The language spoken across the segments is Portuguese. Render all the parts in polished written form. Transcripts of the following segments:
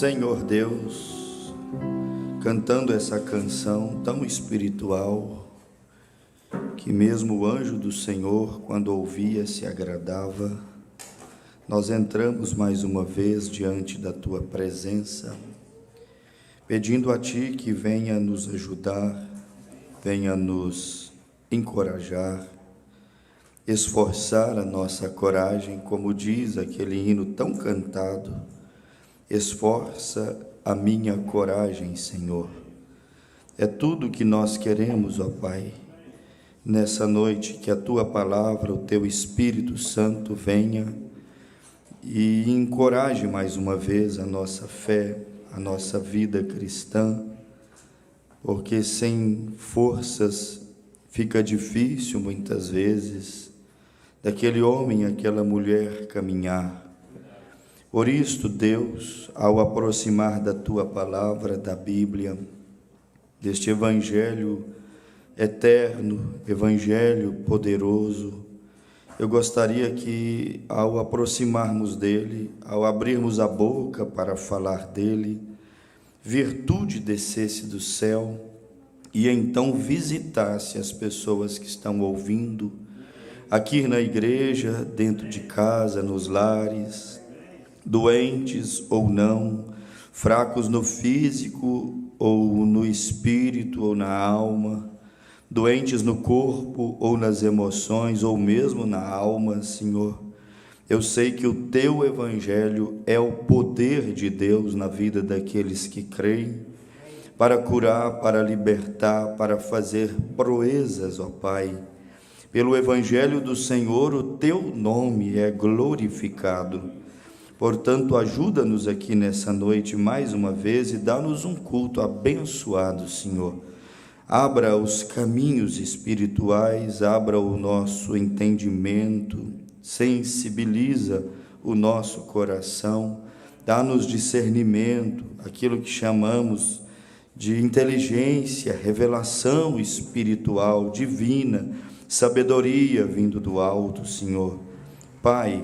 Senhor Deus, cantando essa canção tão espiritual, que mesmo o anjo do Senhor, quando ouvia, se agradava, nós entramos mais uma vez diante da Tua presença, pedindo a Ti que venha nos ajudar, venha nos encorajar, esforçar a nossa coragem, como diz aquele hino tão cantado: esforça a minha coragem, Senhor. É tudo que nós queremos, ó Pai, nessa noite, que a Tua palavra, o Teu Espírito Santo venha e encoraje mais uma vez a nossa fé, a nossa vida cristã, porque sem forças fica difícil muitas vezes daquele homem, aquela mulher caminhar. Por isto, Deus, ao aproximar da Tua palavra, da Bíblia, deste Evangelho eterno, Evangelho poderoso, eu gostaria que, ao aproximarmos dele, ao abrirmos a boca para falar dele, virtude descesse do céu e então visitasse as pessoas que estão ouvindo, aqui na igreja, dentro de casa, nos lares, doentes ou não, fracos no físico ou no espírito ou na alma, doentes no corpo ou nas emoções ou mesmo na alma, Senhor. Eu sei que o Teu Evangelho é o poder de Deus na vida daqueles que creem, para curar, para libertar, para fazer proezas, ó Pai. Pelo Evangelho do Senhor, o Teu nome é glorificado. Portanto, ajuda-nos aqui nessa noite mais uma vez e dá-nos um culto abençoado, Senhor. Abra os caminhos espirituais, abra o nosso entendimento, sensibiliza o nosso coração, dá-nos discernimento, aquilo que chamamos de inteligência, revelação espiritual, divina, sabedoria vindo do alto, Senhor. Pai,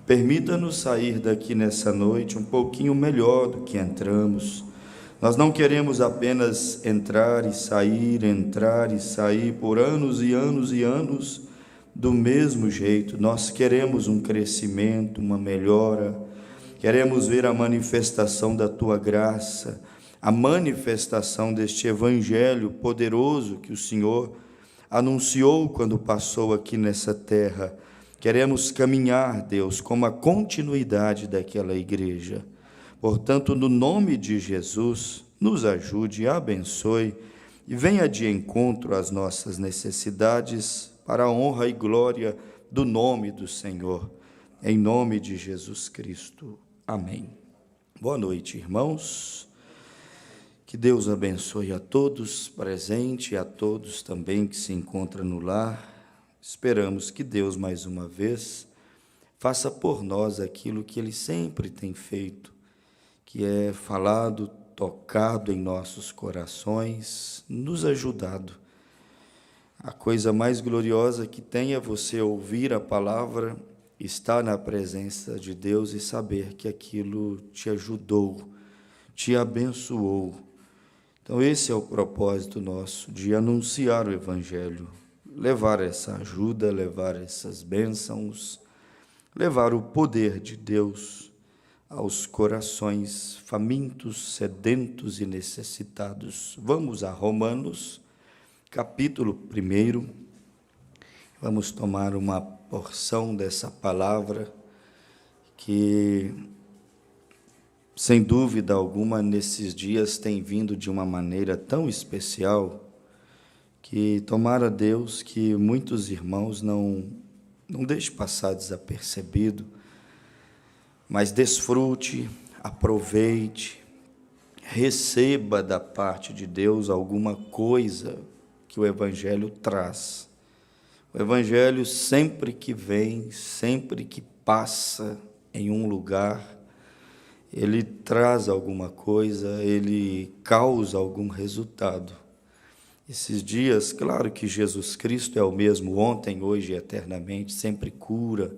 permita-nos sair daqui nessa noite um pouquinho melhor do que entramos. Nós não queremos apenas entrar e sair por anos e anos e anos do mesmo jeito. Nós queremos um crescimento, uma melhora, queremos ver a manifestação da Tua graça, a manifestação deste Evangelho poderoso que o Senhor anunciou quando passou aqui nessa terra. Queremos caminhar, Deus, como a continuidade daquela igreja. Portanto, no nome de Jesus, nos ajude, abençoe e venha de encontro às nossas necessidades para a honra e glória do nome do Senhor. Em nome de Jesus Cristo. Amém. Boa noite, irmãos. Que Deus abençoe a todos presentes e a todos também que se encontram no lar. Esperamos que Deus, mais uma vez, faça por nós aquilo que Ele sempre tem feito, que é falado, tocado em nossos corações, nos ajudado. A coisa mais gloriosa que tem é você ouvir a palavra, estar na presença de Deus e saber que aquilo te ajudou, te abençoou. Então esse é o propósito nosso, de anunciar o Evangelho, levar essa ajuda, levar essas bênçãos, levar o poder de Deus aos corações famintos, sedentos e necessitados. Vamos a Romanos, capítulo 1. Vamos tomar uma porção dessa palavra que, sem dúvida alguma, nesses dias tem vindo de uma maneira tão especial que tomara Deus que muitos irmãos não deixe passar desapercebido, mas desfrute, aproveite, receba da parte de Deus alguma coisa que o Evangelho traz. O Evangelho, sempre que vem, sempre que passa em um lugar, ele traz alguma coisa, ele causa algum resultado. Esses dias, claro que Jesus Cristo é o mesmo ontem, hoje e eternamente, sempre cura,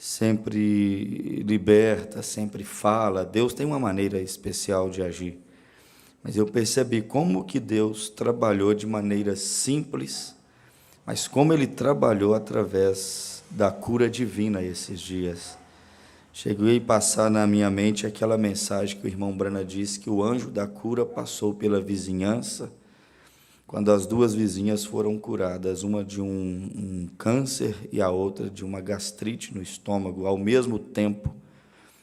sempre liberta, sempre fala. Deus tem uma maneira especial de agir. Mas eu percebi como que Deus trabalhou de maneira simples, mas como Ele trabalhou através da cura divina esses dias. Cheguei a passar na minha mente aquela mensagem que o irmão Brana disse, que o anjo da cura passou pela vizinhança, quando as duas vizinhas foram curadas, uma de um câncer e a outra de uma gastrite no estômago. Ao mesmo tempo,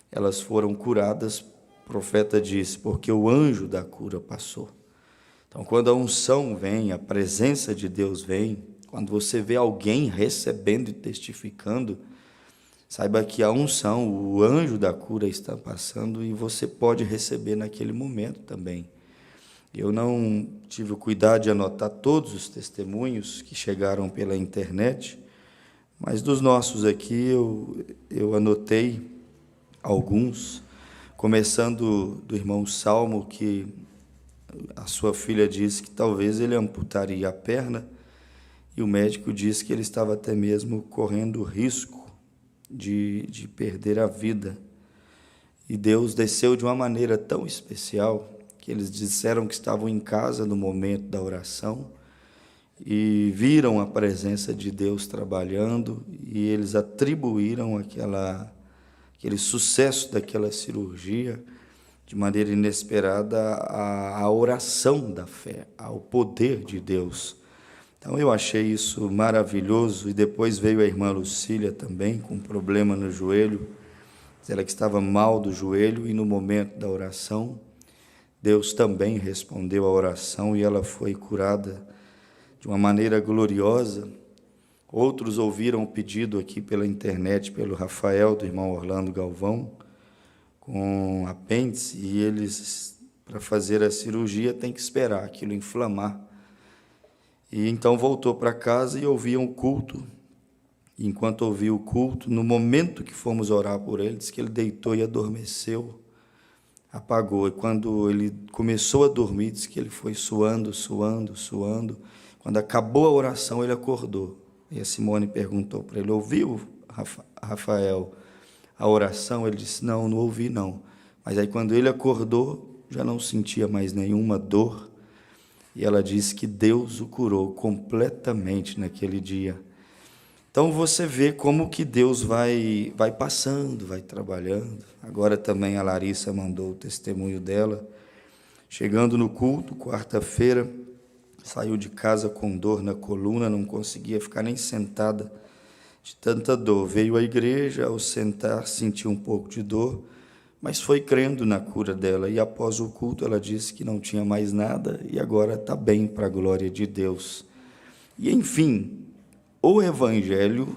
elas foram curadas, o profeta disse, porque o anjo da cura passou. Então, quando a unção vem, a presença de Deus vem, quando você vê alguém recebendo e testificando, saiba que a unção, o anjo da cura está passando e você pode receber naquele momento também. Eu não tive o cuidado de anotar todos os testemunhos que chegaram pela internet, mas dos nossos aqui eu anotei alguns, começando do irmão Salmo, que a sua filha disse que talvez ele amputaria a perna, e o médico disse que ele estava até mesmo correndo risco de perder a vida. E Deus desceu de uma maneira tão especial, que eles disseram que estavam em casa no momento da oração e viram a presença de Deus trabalhando, e eles atribuíram aquele sucesso daquela cirurgia de maneira inesperada à oração da fé, ao poder de Deus. Então eu achei isso maravilhoso. E depois veio a irmã Lucília também com um problema no joelho, ela que estava mal do joelho, e no momento da oração Deus também respondeu a oração e ela foi curada de uma maneira gloriosa. Outros ouviram o pedido aqui pela internet, pelo Rafael, do irmão Orlando Galvão, com apêndice, e eles, para fazer a cirurgia, tem que esperar aquilo inflamar. E então voltou para casa e ouviam o culto. E enquanto ouvia o culto, no momento que fomos orar por ele, disse que ele deitou e adormeceu, apagou. E quando ele começou a dormir, disse que ele foi suando. Quando acabou a oração, ele acordou. E a Simone perguntou para ele: ouviu, Rafael, a oração? Ele disse: não ouvi não. Mas aí quando ele acordou, já não sentia mais nenhuma dor. E ela disse que Deus o curou completamente naquele dia. Então você vê como que Deus vai passando, vai trabalhando. Agora também a Larissa mandou o testemunho dela. Chegando no culto, quarta-feira, saiu de casa com dor na coluna, não conseguia ficar nem sentada de tanta dor. Veio à igreja, ao sentar, sentiu um pouco de dor, mas foi crendo na cura dela. E após o culto, ela disse que não tinha mais nada e agora está bem, para a glória de Deus. E enfim, o Evangelho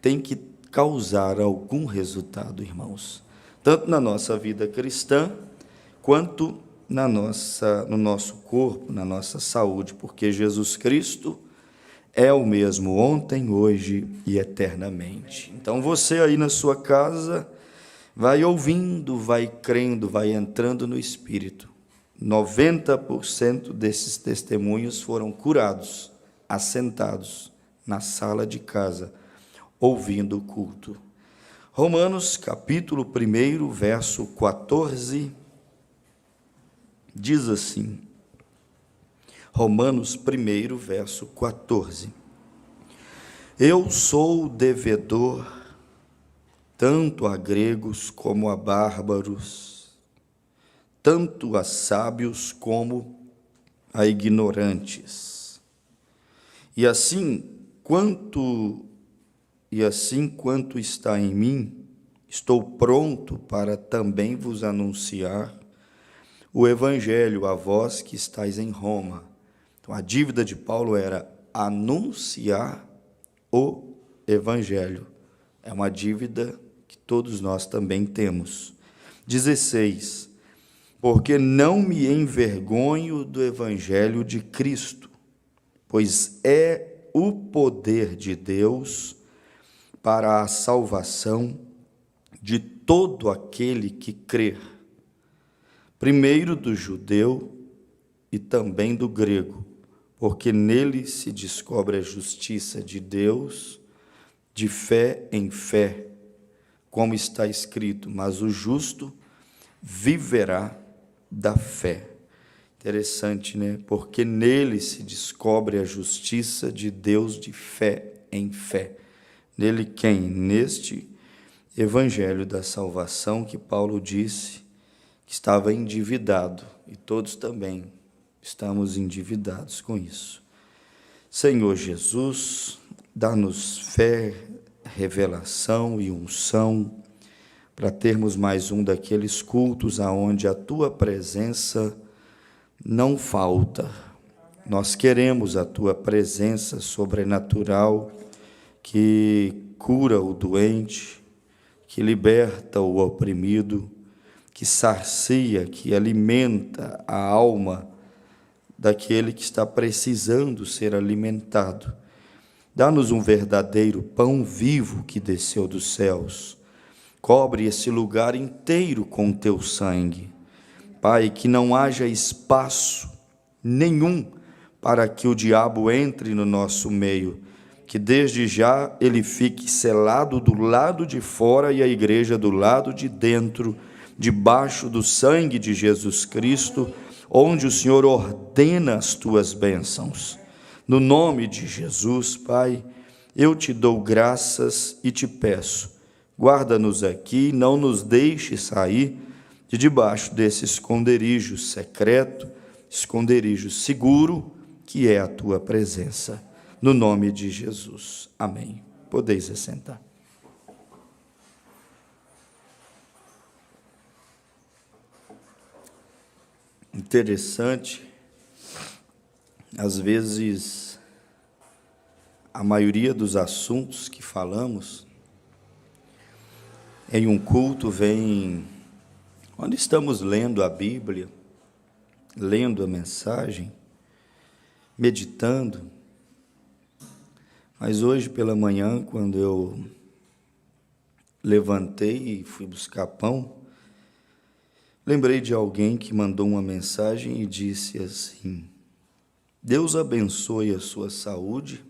tem que causar algum resultado, irmãos, tanto na nossa vida cristã, quanto no nosso corpo, na nossa saúde, porque Jesus Cristo é o mesmo ontem, hoje e eternamente. Então você aí na sua casa vai ouvindo, vai crendo, vai entrando no Espírito. 90% desses testemunhos foram curados, assentados na sala de casa, ouvindo o culto. Romanos, capítulo 1, verso 14, diz assim, Romanos 1, verso 14: eu sou devedor tanto a gregos como a bárbaros, tanto a sábios como a ignorantes. E assim quanto está em mim, estou pronto para também vos anunciar o Evangelho a vós que estáis em Roma. Então, a dívida de Paulo era anunciar o Evangelho. É uma dívida que todos nós também temos. 16. Porque não me envergonho do Evangelho de Cristo, pois é o poder de Deus para a salvação de todo aquele que crer, primeiro do judeu e também do grego, porque nele se descobre a justiça de Deus, de fé em fé, como está escrito, mas o justo viverá da fé. Interessante, né? Porque nele se descobre a justiça de Deus de fé em fé. Nele quem? Neste evangelho da salvação que Paulo disse que estava endividado, e todos também estamos endividados com isso. Senhor Jesus, dá-nos fé, revelação e unção para termos mais um daqueles cultos aonde a tua presença não falta. Nós queremos a tua presença sobrenatural que cura o doente, que liberta o oprimido, que sacia, que alimenta a alma daquele que está precisando ser alimentado. Dá-nos um verdadeiro pão vivo que desceu dos céus. Cobre esse lugar inteiro com teu sangue. Pai, que não haja espaço nenhum para que o diabo entre no nosso meio, que desde já ele fique selado do lado de fora e a igreja do lado de dentro, debaixo do sangue de Jesus Cristo, onde o Senhor ordena as tuas bênçãos. No nome de Jesus, Pai, eu te dou graças e te peço, guarda-nos aqui, não nos deixe sair de debaixo desse esconderijo secreto, esconderijo seguro, que é a tua presença. No nome de Jesus. Amém. Podeis assentar. Interessante, às vezes, a maioria dos assuntos que falamos em um culto vem quando estamos lendo a Bíblia, lendo a mensagem, meditando. Mas hoje pela manhã, quando eu levantei e fui buscar pão, lembrei de alguém que mandou uma mensagem e disse assim: Deus abençoe a sua saúde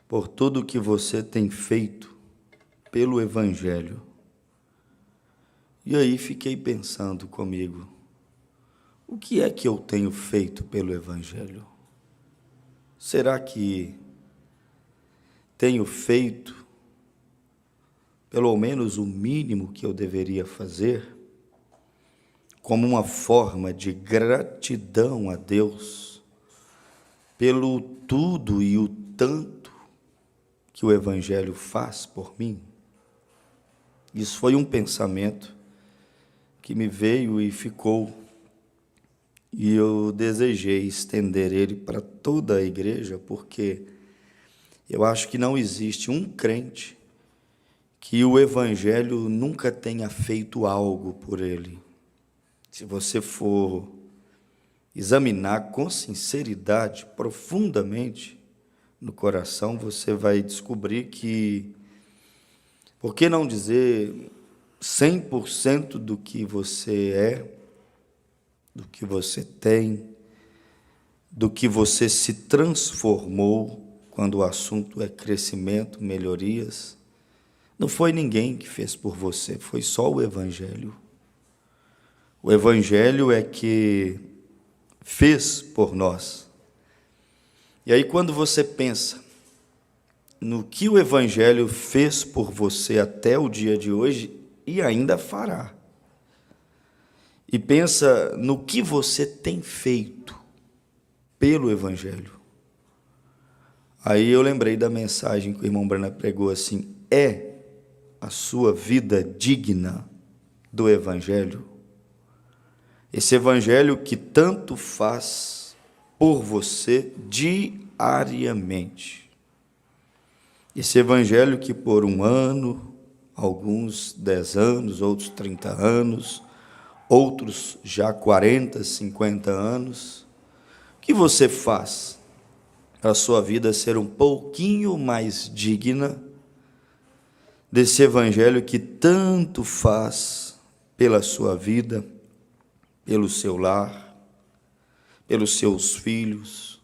por tudo que você tem feito pelo Evangelho. E aí fiquei pensando comigo, o que é que eu tenho feito pelo Evangelho? Será que tenho feito pelo menos o mínimo que eu deveria fazer, como uma forma de gratidão a Deus pelo tudo e o tanto que o Evangelho faz por mim? Isso foi um pensamento que me veio e ficou, e eu desejei estender ele para toda a igreja, porque eu acho que não existe um crente que o Evangelho nunca tenha feito algo por ele. Se você for examinar com sinceridade, profundamente no coração, você vai descobrir que, por que não dizer 100% do que você é, do que você tem, do que você se transformou, quando o assunto é crescimento, melhorias, não foi ninguém que fez por você, foi só o Evangelho. O Evangelho é que fez por nós. E aí, quando você pensa no que o Evangelho fez por você até o dia de hoje e ainda fará, e pensa no que você tem feito pelo Evangelho, aí eu lembrei da mensagem que o irmão Brana pregou assim: é a sua vida digna do Evangelho? Esse Evangelho que tanto faz por você diariamente. Esse Evangelho que por um ano, alguns 10 anos, outros 30 anos, outros já 40, 50 anos, o que você faz para a sua vida ser um pouquinho mais digna desse Evangelho que tanto faz pela sua vida, pelo seu lar, pelos seus filhos,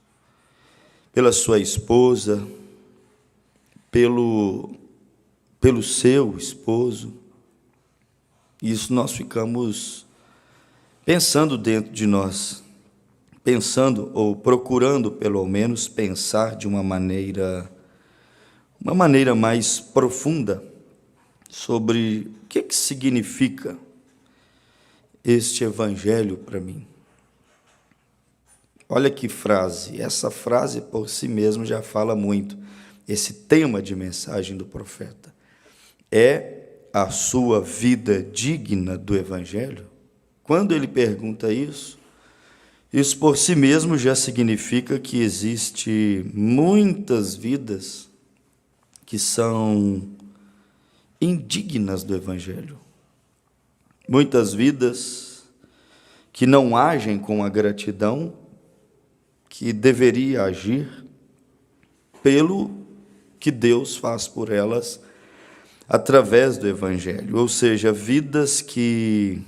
pela sua esposa, pelo seu esposo. Isso nós ficamos pensando dentro de nós, pensando ou procurando pelo menos pensar de uma maneira mais profunda sobre o que significa este evangelho para mim. Olha que frase, essa frase por si mesma já fala muito, esse tema de mensagem do profeta. É a sua vida digna do evangelho? Quando ele pergunta isso por si mesmo já significa que existe muitas vidas que são indignas do evangelho. Muitas vidas que não agem com a gratidão que deveria agir pelo que Deus faz por elas através do evangelho, ou seja, vidas que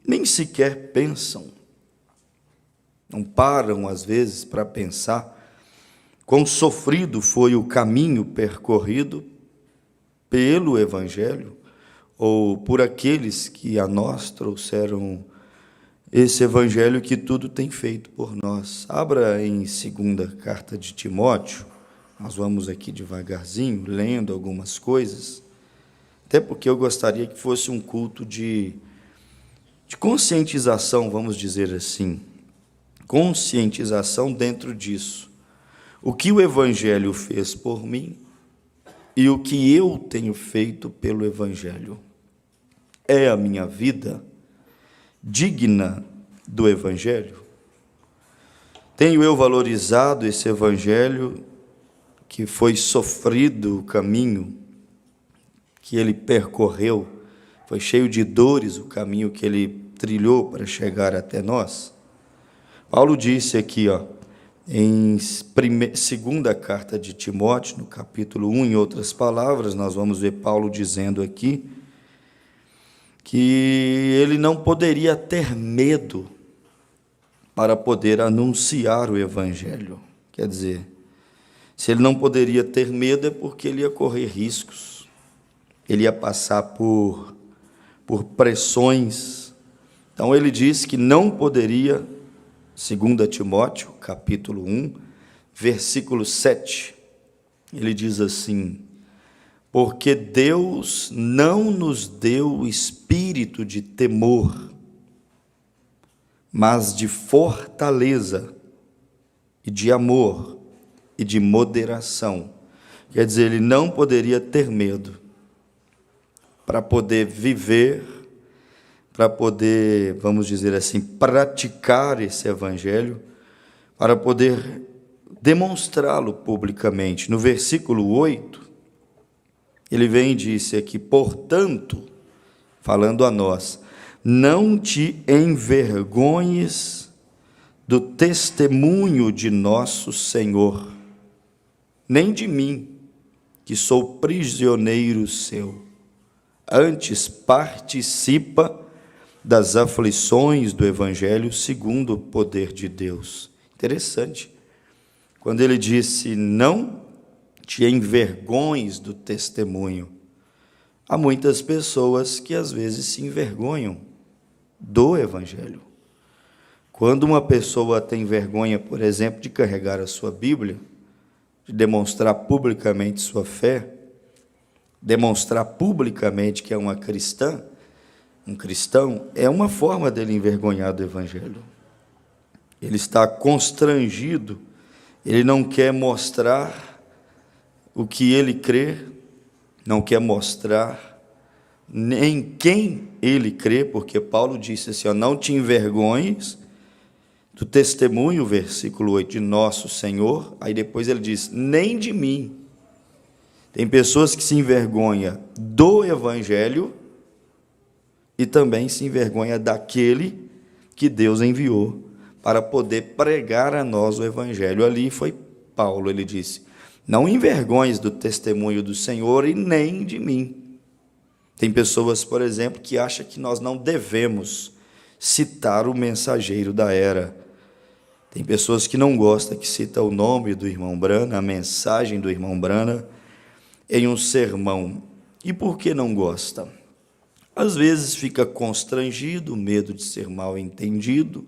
nem sequer pensam, não param às vezes para pensar quão sofrido foi o caminho percorrido pelo evangelho ou por aqueles que a nós trouxeram esse evangelho que tudo tem feito por nós. Abra em 2ª carta de Timóteo, nós vamos aqui devagarzinho, lendo algumas coisas, até porque eu gostaria que fosse um culto de conscientização, vamos dizer assim, conscientização dentro disso. O que o evangelho fez por mim e o que eu tenho feito pelo evangelho. É a minha vida digna do evangelho? Tenho eu valorizado esse evangelho que foi sofrido o caminho que ele percorreu, foi cheio de dores o caminho que ele trilhou para chegar até nós? Paulo disse aqui, em 2ª carta de Timóteo, no capítulo 1, em outras palavras, nós vamos ver Paulo dizendo aqui que ele não poderia ter medo para poder anunciar o evangelho. Quer dizer, se ele não poderia ter medo é porque ele ia correr riscos, ele ia passar por pressões. Então ele diz que não poderia, 2 Timóteo, capítulo 1, versículo 7, ele diz assim: porque Deus não nos deu espírito de temor, mas de fortaleza e de amor e de moderação. Quer dizer, ele não poderia ter medo para poder viver, para poder, vamos dizer assim, praticar esse evangelho, para poder demonstrá-lo publicamente. No versículo 8, ele vem e disse aqui: portanto, falando a nós, não te envergonhes do testemunho de nosso Senhor, nem de mim, que sou prisioneiro seu. Antes, participa das aflições do evangelho segundo o poder de Deus. Interessante. Quando ele disse, não te envergonhes do testemunho, há muitas pessoas que às vezes se envergonham do evangelho. Quando uma pessoa tem vergonha, por exemplo, de carregar a sua Bíblia, de demonstrar publicamente sua fé, demonstrar publicamente que é uma cristã, um cristão, é uma forma dele envergonhar do evangelho. Ele está constrangido, ele não quer mostrar o que ele crê, não quer mostrar nem quem ele crê, porque Paulo disse assim, não te envergonhes do testemunho, versículo 8, de nosso Senhor. Aí depois ele diz, nem de mim. Tem pessoas que se envergonham do evangelho e também se envergonha daquele que Deus enviou para poder pregar a nós o evangelho. Ali foi Paulo, ele disse, não envergonhes do testemunho do Senhor e nem de mim. Tem pessoas, por exemplo, que acham que nós não devemos citar o mensageiro da era. Tem pessoas que não gostam que cita o nome do irmão Brana, a mensagem do irmão Brana, em um sermão. E por que não gosta? Às vezes fica constrangido, medo de ser mal entendido,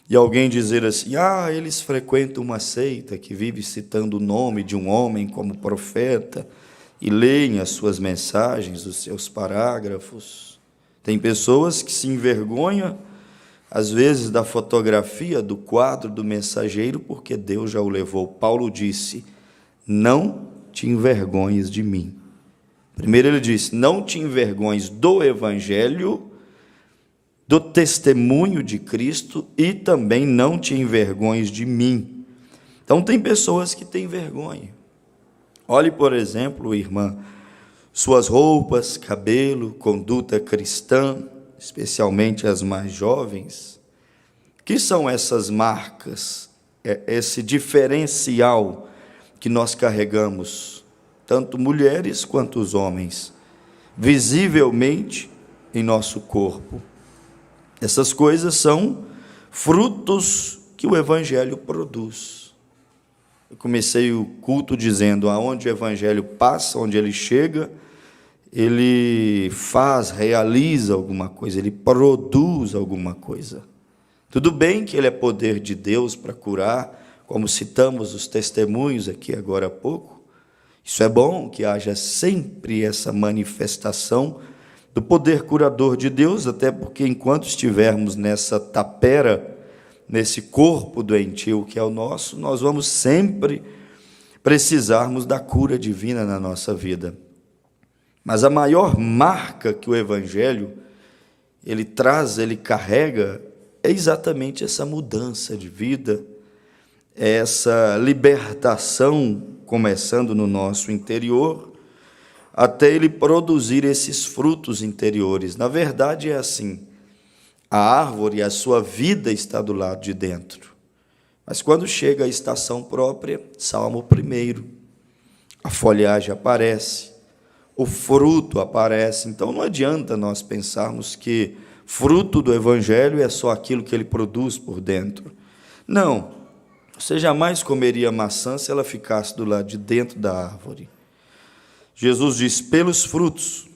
e alguém dizer assim: eles frequentam uma seita que vive citando o nome de um homem como profeta e leem as suas mensagens, os seus parágrafos. Tem pessoas que se envergonham, às vezes, da fotografia, do quadro do mensageiro, porque Deus já o levou. Paulo disse: não te envergonhes de mim. Primeiro ele disse: não te envergonhes do Evangelho, do testemunho de Cristo, e também não te envergonhes de mim. Então tem pessoas que têm vergonha. Olhe, por exemplo, irmã, suas roupas, cabelo, conduta cristã, especialmente as mais jovens. Que são essas marcas, esse diferencial que nós carregamos, tanto mulheres quanto os homens, visivelmente em nosso corpo? Essas coisas são frutos que o Evangelho produz. Eu comecei o culto dizendo: aonde o Evangelho passa, onde ele chega, ele realiza alguma coisa, ele produz alguma coisa. Tudo bem que ele é poder de Deus para curar, como citamos os testemunhos aqui agora há pouco. Isso é bom, que haja sempre essa manifestação do poder curador de Deus, até porque enquanto estivermos nessa tapera, nesse corpo doentio que é o nosso, nós vamos sempre precisarmos da cura divina na nossa vida. Mas a maior marca que o Evangelho, ele traz, ele carrega, é exatamente essa mudança de vida, essa libertação começando no nosso interior, até ele produzir esses frutos interiores. Na verdade é assim: a árvore, a sua vida está do lado de dentro. Mas quando chega a estação própria, Salmo 1, a folhagem aparece, o fruto aparece. Então não adianta nós pensarmos que fruto do Evangelho é só aquilo que ele produz por dentro. Não, você jamais comeria maçã se ela ficasse do lado de dentro da árvore. Jesus diz: pelos frutos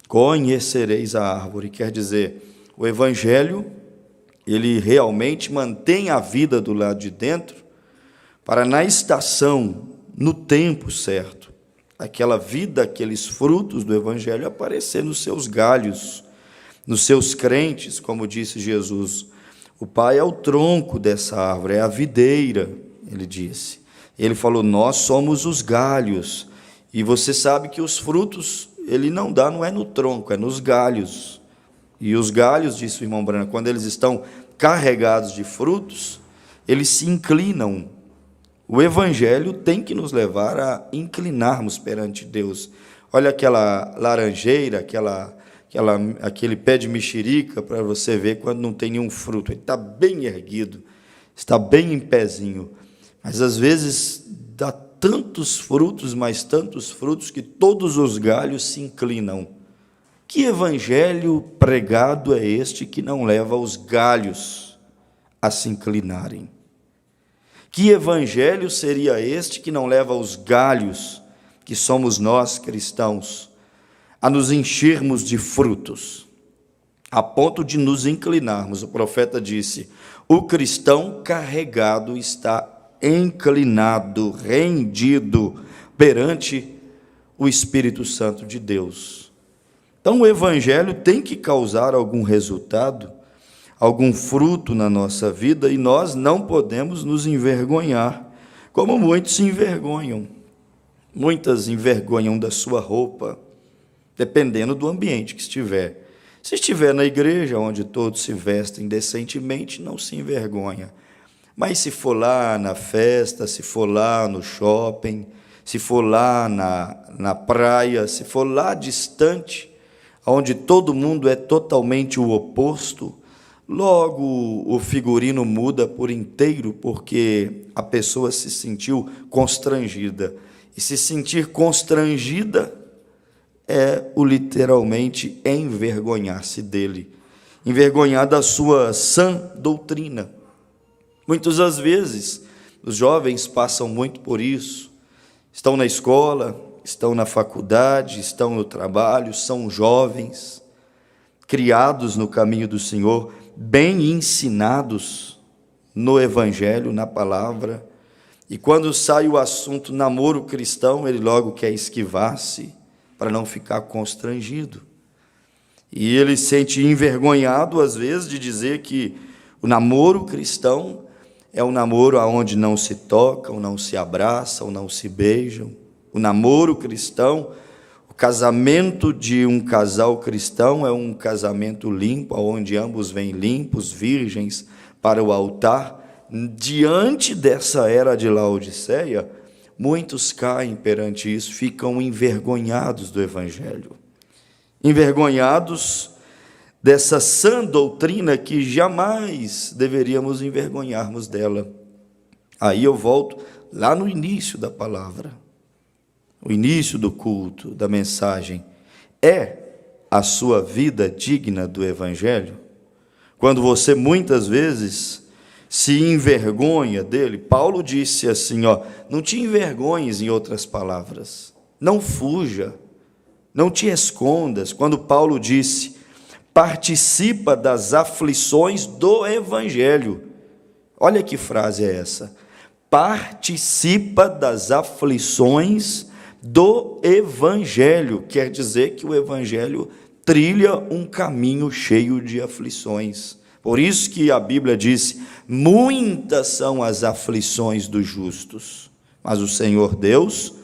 conhecereis a árvore. Quer dizer, o Evangelho, ele realmente mantém a vida do lado de dentro, para na estação, no tempo certo, aquela vida, aqueles frutos do Evangelho aparecer nos seus galhos, nos seus crentes, como disse Jesus. O Pai é o tronco dessa árvore, é a videira, ele disse. Ele falou: nós somos os galhos. E você sabe que os frutos, ele não dá, não é no tronco, é nos galhos. E os galhos, disse o irmão Branco, quando eles estão carregados de frutos, eles se inclinam. O Evangelho tem que nos levar a inclinarmos perante Deus. Olha aquela laranjeira, aquele pé de mexerica, para você ver quando não tem nenhum fruto. Ele está bem erguido, está bem em pezinho. Mas às vezes dá tantos frutos, mas tantos frutos, que todos os galhos se inclinam. Que evangelho pregado é este que não leva os galhos a se inclinarem? Que evangelho seria este que não leva os galhos, que somos nós cristãos, a nos enchermos de frutos, a ponto de nos inclinarmos? O profeta disse: o cristão carregado está inclinado, rendido perante o Espírito Santo de Deus. Então o evangelho tem que causar algum resultado, algum fruto na nossa vida, e nós não podemos nos envergonhar, como muitos se envergonham. Muitas envergonham da sua roupa, dependendo do ambiente que estiver. Se estiver na igreja, onde todos se vestem decentemente, não se envergonha. Mas se for lá na festa, se for lá no shopping, se for lá na praia, se for lá distante, onde todo mundo é totalmente o oposto, logo o figurino muda por inteiro, porque a pessoa se sentiu constrangida. E se sentir constrangida é literalmente envergonhar-se dele, envergonhar da sua sã doutrina. Muitas das vezes, os jovens passam muito por isso, estão na escola, estão na faculdade, estão no trabalho, são jovens, criados no caminho do Senhor, bem ensinados no Evangelho, na palavra, e quando sai o assunto namoro cristão, ele logo quer esquivar-se para não ficar constrangido. E ele se sente envergonhado, às vezes, de dizer que o namoro cristão é um namoro onde não se tocam, não se abraçam, não se beijam. O namoro cristão, o casamento de um casal cristão é um casamento limpo, onde ambos vêm limpos, virgens, para o altar. Diante dessa era de Laodiceia, muitos caem perante isso, ficam envergonhados do Evangelho. Envergonhados dessa sã doutrina que jamais deveríamos envergonharmos dela. Aí eu volto lá no início da palavra, o início do culto, da mensagem. É a sua vida digna do Evangelho? Quando você muitas vezes se envergonha dele, Paulo disse assim, não te envergonhes, em outras palavras, não fuja, não te escondas. Quando Paulo disse, participa das aflições do Evangelho. Olha que frase é essa. Participa das aflições do Evangelho. Quer dizer que o Evangelho trilha um caminho cheio de aflições. Por isso que a Bíblia diz, muitas são as aflições dos justos, mas o Senhor Deus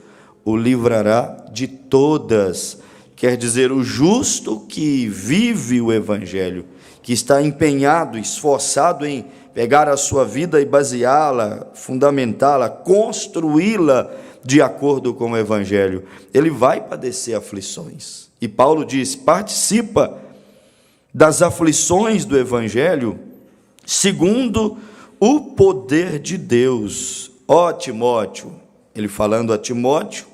o livrará de todas. Quer dizer, o justo que vive o Evangelho, que está empenhado, esforçado em pegar a sua vida e baseá-la, fundamentá-la, construí-la de acordo com o Evangelho, ele vai padecer aflições. E Paulo diz, participa das aflições do Evangelho, segundo o poder de Deus. Ó Timóteo, ele falando a Timóteo,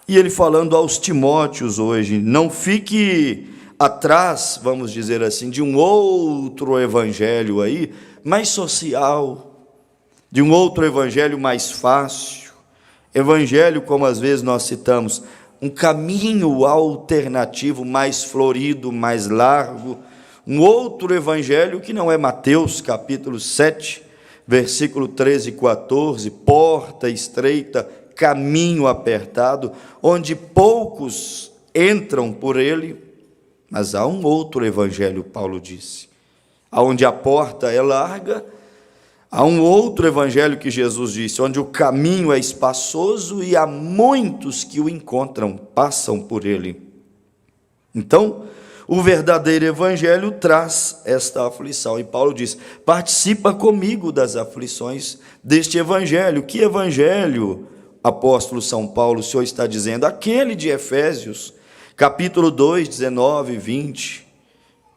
e ele falando aos Timóteos hoje, não fique atrás, vamos dizer assim, de um outro evangelho aí, mais social, de um outro evangelho mais fácil, evangelho como às vezes nós citamos, um caminho alternativo mais florido, mais largo, um outro evangelho que não é Mateus capítulo 7, versículo 13 e 14, porta estreita, caminho apertado, onde poucos entram por ele, mas há um outro evangelho, Paulo disse, onde a porta é larga, há um outro evangelho que Jesus disse, onde o caminho é espaçoso e há muitos que o encontram, passam por ele. Então, o verdadeiro evangelho traz esta aflição, e Paulo diz, participa comigo das aflições deste evangelho. Que evangelho, apóstolo São Paulo, o Senhor está dizendo? Aquele de Efésios, capítulo 2, 19 e 20,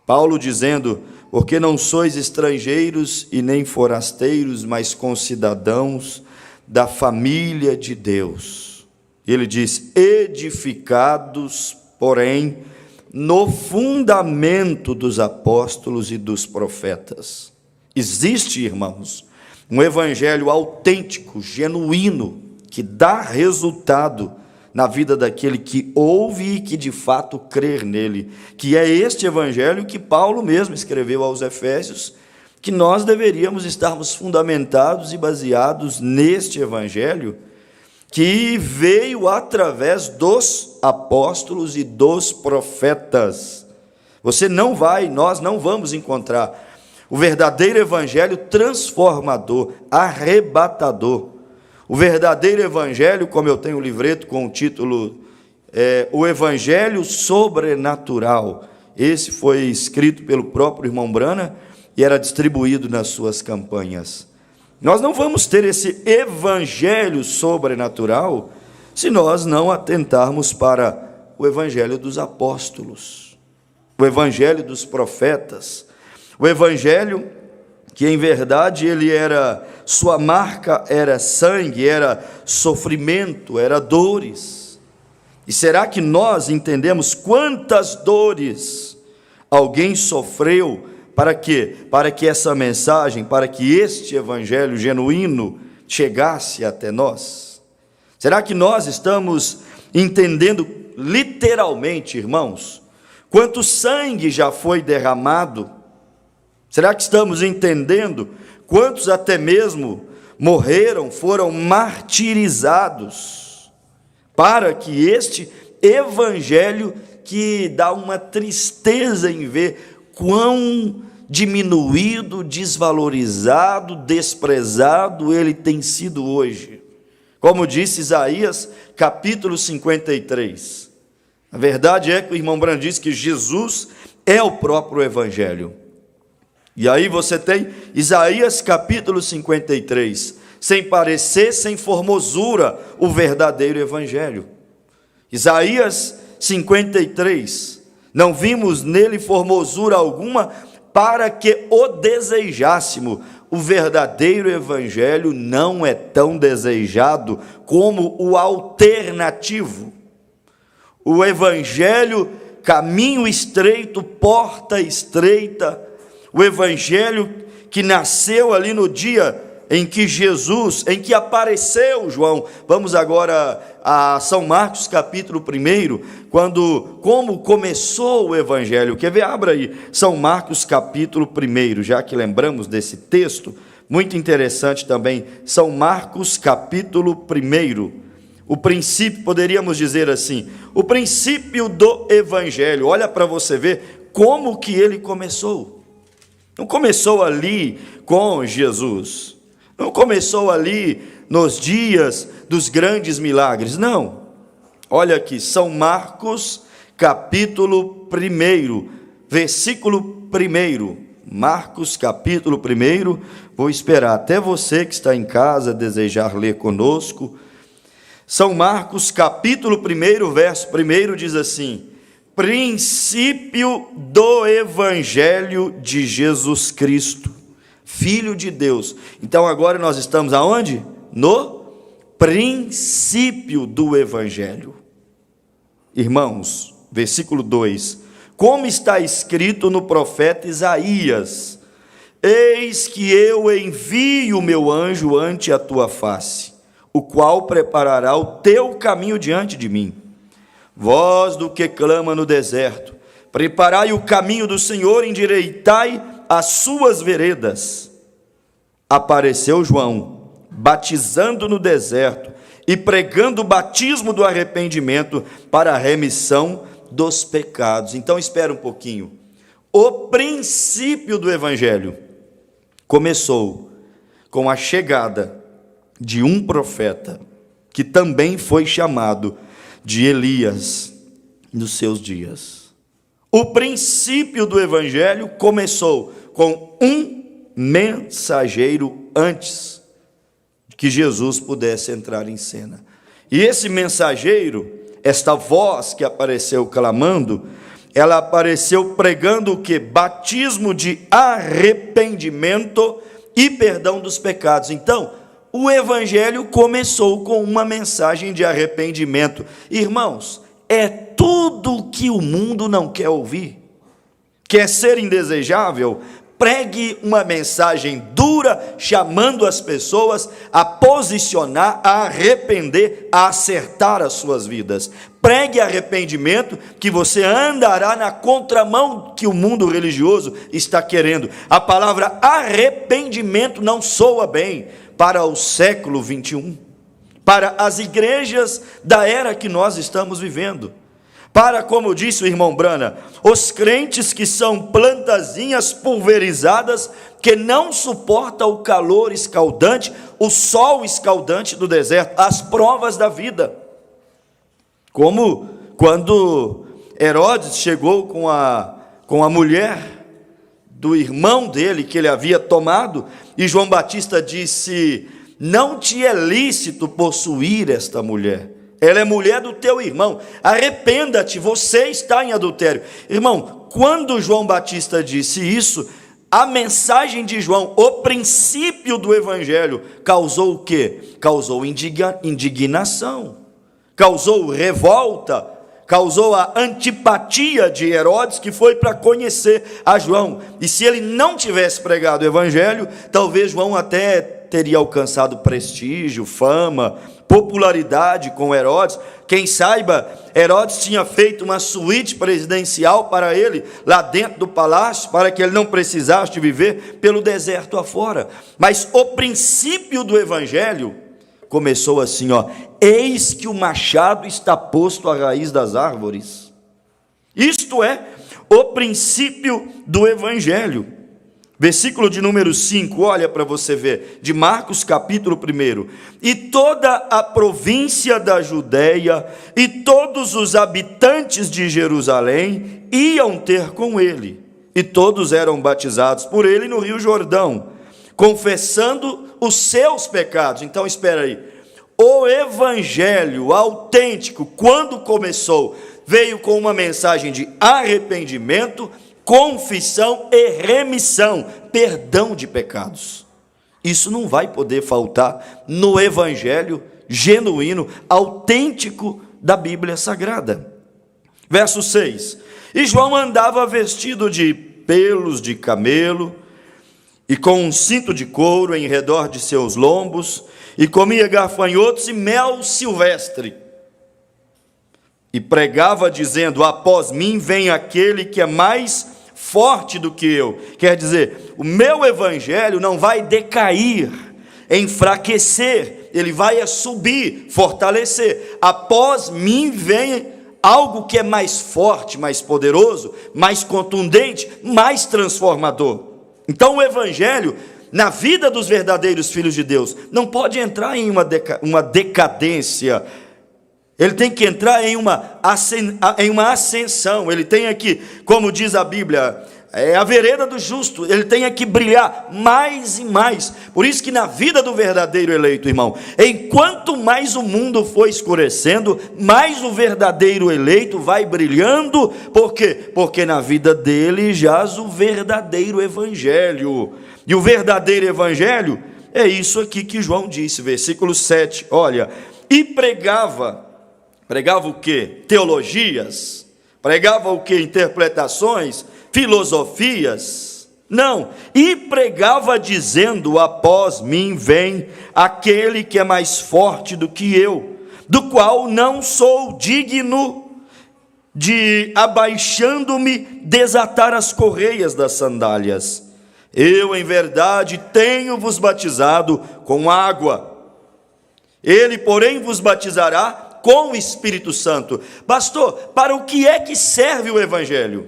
Paulo dizendo, porque não sois estrangeiros e nem forasteiros, mas concidadãos da família de Deus. Ele diz, edificados, porém, no fundamento dos apóstolos e dos profetas. Existe, irmãos, um evangelho autêntico, genuíno, que dá resultado na vida daquele que ouve e que de fato crer nele, que é este evangelho que Paulo mesmo escreveu aos Efésios, que nós deveríamos estarmos fundamentados e baseados neste evangelho, que veio através dos apóstolos e dos profetas. Nós não vamos encontrar o verdadeiro evangelho transformador, arrebatador. O verdadeiro evangelho, como eu tenho um livreto com o título O Evangelho Sobrenatural. Esse foi escrito pelo próprio irmão Brana e era distribuído nas suas campanhas. Nós não vamos ter esse evangelho sobrenatural se nós não atentarmos para o evangelho dos apóstolos, o evangelho dos profetas, o evangelho que em verdade sua marca era sangue, era sofrimento, era dores. E será que nós entendemos quantas dores alguém sofreu para quê? Para que essa mensagem, para que este evangelho genuíno chegasse até nós? Será que nós estamos entendendo literalmente, irmãos, quanto sangue já foi derramado? Será que estamos entendendo quantos até mesmo morreram, foram martirizados, para que este evangelho, que dá uma tristeza em ver quão diminuído, desvalorizado, desprezado ele tem sido hoje. Como disse Isaías, capítulo 53. A verdade é que o irmão Branham diz que Jesus é o próprio evangelho. E aí você tem Isaías capítulo 53, sem parecer, sem formosura, o verdadeiro evangelho. Isaías 53, não vimos nele formosura alguma para que o desejássemos. O verdadeiro evangelho não é tão desejado como o alternativo. O evangelho, caminho estreito, porta estreita, o evangelho que nasceu ali no dia em que Jesus, em que apareceu João. Vamos agora a São Marcos capítulo 1, como começou o evangelho. Quer ver? Abra aí, São Marcos capítulo 1, já que lembramos desse texto, muito interessante também, São Marcos capítulo 1, o princípio, poderíamos dizer assim, o princípio do evangelho. Olha para você ver como que ele começou. Não começou ali com Jesus, não começou ali nos dias dos grandes milagres, não. Olha aqui, São Marcos, capítulo 1, versículo 1. Marcos, capítulo 1, vou esperar até você que está em casa desejar ler conosco. São Marcos, capítulo 1, verso 1, diz assim: princípio do evangelho de Jesus Cristo, Filho de Deus. Então agora nós estamos aonde? No princípio do evangelho. Irmãos, versículo 2: como está escrito no profeta Isaías: eis que eu envio o meu anjo ante a tua face, o qual preparará o teu caminho diante de mim. Voz do que clama no deserto, preparai o caminho do Senhor, endireitai as suas veredas. Apareceu João, batizando no deserto e pregando o batismo do arrependimento para a remissão dos pecados. Então espera um pouquinho. O princípio do evangelho começou com a chegada de um profeta, que também foi chamado de Elias nos seus dias. O princípio do evangelho começou com um mensageiro antes que Jesus pudesse entrar em cena. E esse mensageiro, esta voz que apareceu clamando, ela apareceu pregando o que? Batismo de arrependimento e perdão dos pecados. Então, o evangelho começou com uma mensagem de arrependimento. Irmãos, é tudo que o mundo não quer ouvir. Quer ser indesejável? Pregue uma mensagem dura, chamando as pessoas a posicionar, a arrepender, a acertar as suas vidas. Pregue arrependimento, que você andará na contramão que o mundo religioso está querendo. A palavra arrependimento não soa bem para o século 21, para as igrejas da era que nós estamos vivendo, para, como disse o irmão Brana, os crentes que são plantazinhas pulverizadas, que não suportam o calor escaldante, o sol escaldante do deserto, as provas da vida. Como quando Herodes chegou com a mulher do irmão dele, que ele havia tomado, e João Batista disse: não te é lícito possuir esta mulher, ela é mulher do teu irmão, arrependa-te, você está em adultério. Irmão, quando João Batista disse isso, a mensagem de João, o princípio do evangelho, causou o quê? Causou indignação, causou revolta, causou a antipatia de Herodes, que foi para conhecer a João. E se ele não tivesse pregado o evangelho, talvez João até teria alcançado prestígio, fama, popularidade com Herodes. Quem saiba, Herodes tinha feito uma suíte presidencial para ele, lá dentro do palácio, para que ele não precisasse de viver pelo deserto afora. Mas o princípio do evangelho começou assim, eis que o machado está posto à raiz das árvores. Isto é o princípio do evangelho. Versículo de número 5, olha para você ver, de Marcos capítulo 1. E toda a província da Judéia e todos os habitantes de Jerusalém iam ter com ele, e todos eram batizados por ele no Rio Jordão, confessando os seus pecados. Então espera aí, o evangelho autêntico, quando começou, veio com uma mensagem de arrependimento, confissão e remissão, perdão de pecados. Isso não vai poder faltar no evangelho genuíno, autêntico da Bíblia Sagrada. Verso 6, e João andava vestido de pelos de camelo, e com um cinto de couro em redor de seus lombos, e comia gafanhotos e mel silvestre, e pregava dizendo, após mim vem aquele que é mais forte do que eu. Quer dizer, o meu evangelho não vai decair, enfraquecer, ele vai subir, fortalecer. Após mim vem algo que é mais forte, mais poderoso, mais contundente, mais transformador. Então o evangelho, na vida dos verdadeiros filhos de Deus, não pode entrar em uma decadência. Ele tem que entrar em uma ascensão. Ele tem aqui, como diz a Bíblia, a vereda do justo, ele tem que brilhar mais e mais. Por isso que na vida do verdadeiro eleito, irmão, enquanto mais o mundo for escurecendo, mais o verdadeiro eleito vai brilhando. Por quê? Porque na vida dele jaz o verdadeiro evangelho. E o verdadeiro evangelho é isso aqui que João disse, versículo 7, olha, e pregava o quê? Teologias? Pregava o quê? Interpretações? Filosofias? Não, e pregava dizendo, após mim vem aquele que é mais forte do que eu, do qual não sou digno de, abaixando-me, desatar as correias das sandálias. Eu, em verdade, tenho-vos batizado com água, ele, porém, vos batizará com o Espírito Santo. Pastor, para o que é que serve o evangelho?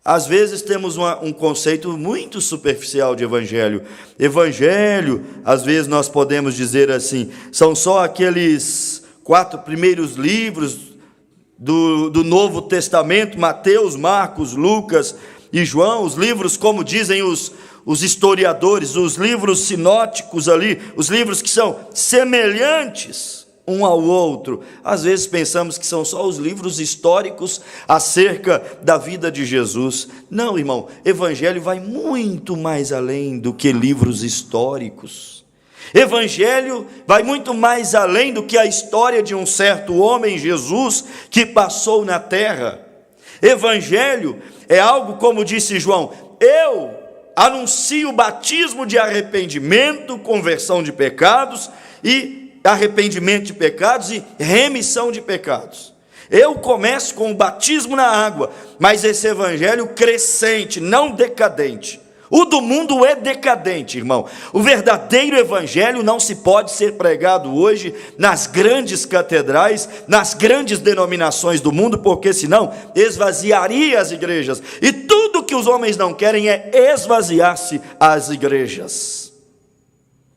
Às vezes temos um conceito muito superficial de evangelho. Evangelho, às vezes nós podemos dizer assim, são só aqueles 4 primeiros livros do Novo Testamento, Mateus, Marcos, Lucas e João, os livros, como dizem os historiadores, os livros sinóticos ali, os livros que são semelhantes um ao outro. Às vezes pensamos que são só os livros históricos acerca da vida de Jesus. Não, irmão, evangelho vai muito mais além do que livros históricos. Evangelho vai muito mais além do que a história de um certo homem, Jesus, que passou na terra. Evangelho é algo, como disse João, eu anuncio o batismo de arrependimento, conversão de pecados e arrependimento de pecados e remissão de pecados. Eu começo com o batismo na água, mas esse evangelho crescente, não decadente. O do mundo é decadente, irmão. O verdadeiro evangelho não se pode ser pregado hoje nas grandes catedrais, nas grandes denominações do mundo, porque senão esvaziaria as igrejas. E tudo que os homens não querem é esvaziar-se as igrejas.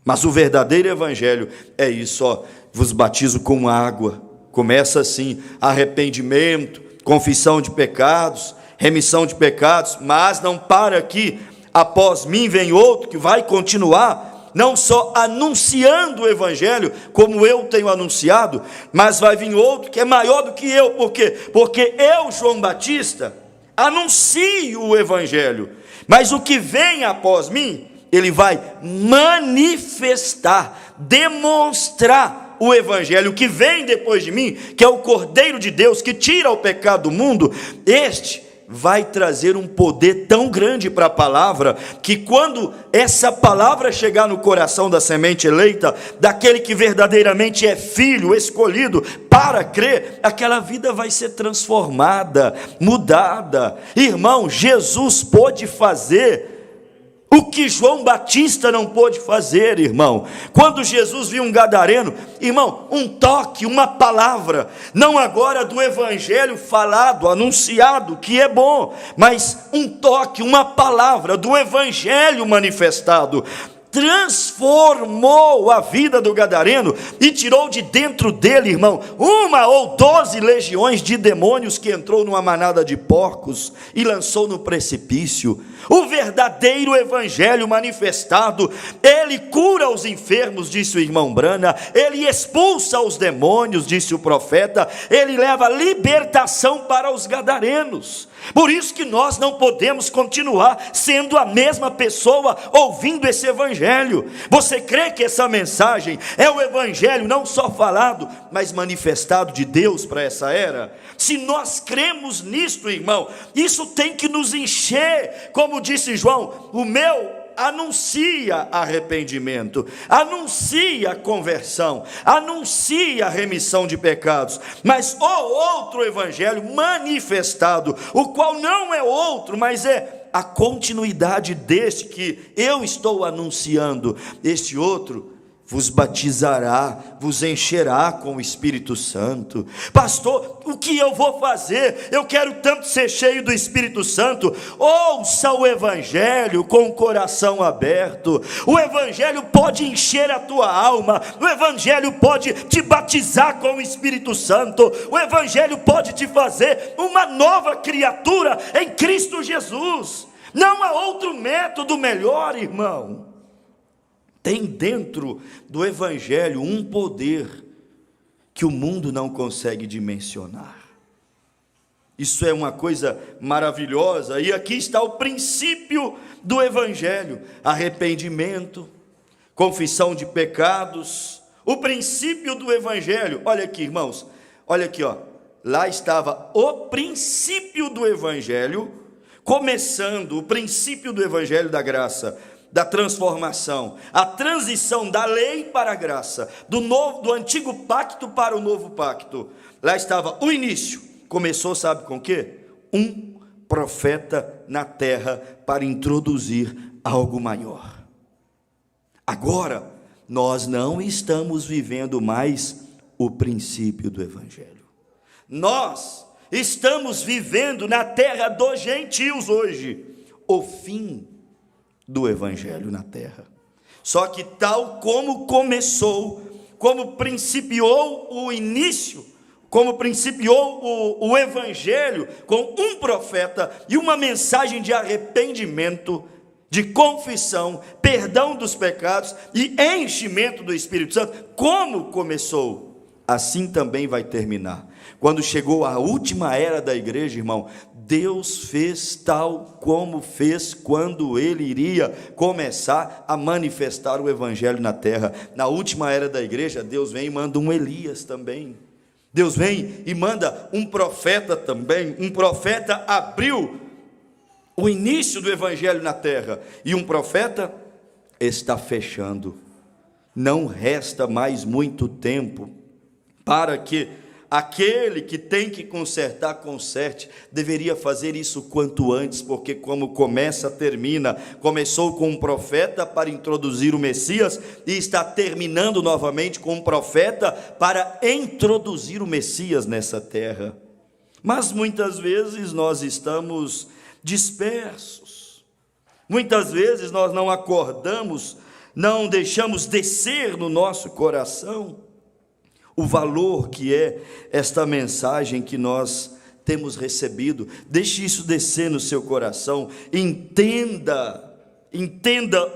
Mas o verdadeiro evangelho é isso, vos batizo com água. Começa assim, arrependimento, confissão de pecados, remissão de pecados, mas não para aqui. Após mim vem outro que vai continuar, não só anunciando o evangelho, como eu tenho anunciado, mas vai vir outro que é maior do que eu. Por quê? Porque eu, João Batista, anuncio o evangelho, mas o que vem após mim, ele vai manifestar, demonstrar o evangelho. Que vem depois de mim, que é o Cordeiro de Deus, que tira o pecado do mundo, este vai trazer um poder tão grande para a palavra, que quando essa palavra chegar no coração da semente eleita, daquele que verdadeiramente é filho, escolhido para crer, aquela vida vai ser transformada, mudada. Irmão, Jesus pôde fazer o que João Batista não pôde fazer, irmão. Quando Jesus viu um gadareno, irmão, um toque, uma palavra, não agora do evangelho falado, anunciado, que é bom, mas um toque, uma palavra do evangelho manifestado, transformou a vida do gadareno e tirou de dentro dele, irmão, 1 ou 12 legiões de demônios, que entrou numa manada de porcos e lançou no precipício. O verdadeiro evangelho manifestado, ele cura os enfermos, disse o irmão Brana, ele expulsa os demônios, disse o profeta, ele leva libertação para os gadarenos. Por isso que nós não podemos continuar sendo a mesma pessoa ouvindo esse evangelho. Você crê que essa mensagem é o evangelho não só falado, mas manifestado de Deus para essa era? Se nós cremos nisto, irmão, isso tem que nos encher. Como disse João, o meu anuncia arrependimento, anuncia conversão, anuncia remissão de pecados, mas o outro evangelho manifestado, o qual não é outro, mas é a continuidade deste que eu estou anunciando, este outro vos batizará, vos encherá com o Espírito Santo. Pastor, o que eu vou fazer? Eu quero tanto ser cheio do Espírito Santo. Ouça o evangelho com o coração aberto. O evangelho pode encher a tua alma, o evangelho pode te batizar com o Espírito Santo, o evangelho pode te fazer uma nova criatura em Cristo Jesus. Não há outro método melhor, irmão. Tem dentro do evangelho um poder que o mundo não consegue dimensionar. Isso é uma coisa maravilhosa, e aqui está o princípio do evangelho: arrependimento, confissão de pecados. O princípio do evangelho, olha aqui, irmãos, olha aqui, ó. Lá estava o princípio do evangelho, começando o princípio do evangelho da graça, da transformação, a transição da lei para a graça, do antigo pacto para o novo pacto. Lá estava o início. Começou, sabe com o quê? Um profeta na terra para introduzir algo maior. Agora, nós não estamos vivendo mais o princípio do evangelho. Nós estamos vivendo na terra dos gentios hoje o fim do evangelho na terra. Só que tal como começou, como principiou o início, como principiou o evangelho com um profeta e uma mensagem de arrependimento, de confissão, perdão dos pecados e enchimento do Espírito Santo, como começou, assim também vai terminar. Quando chegou a última era da igreja, irmão, Deus fez tal como fez quando ele iria começar a manifestar o evangelho na terra. Na última era da igreja, Deus vem e manda um Elias também. Deus vem e manda um profeta também. Um profeta abriu o início do evangelho na terra, e um profeta está fechando. Não resta mais muito tempo para que aquele que tem que consertar, conserte. Deveria fazer isso quanto antes, porque como começa, termina. Começou com um profeta para introduzir o Messias, e está terminando novamente com um profeta para introduzir o Messias nessa terra. Mas muitas vezes nós estamos dispersos. Muitas vezes nós não acordamos, não deixamos descer no nosso coração o valor que é esta mensagem que nós temos recebido. Deixe isso descer no seu coração. Entenda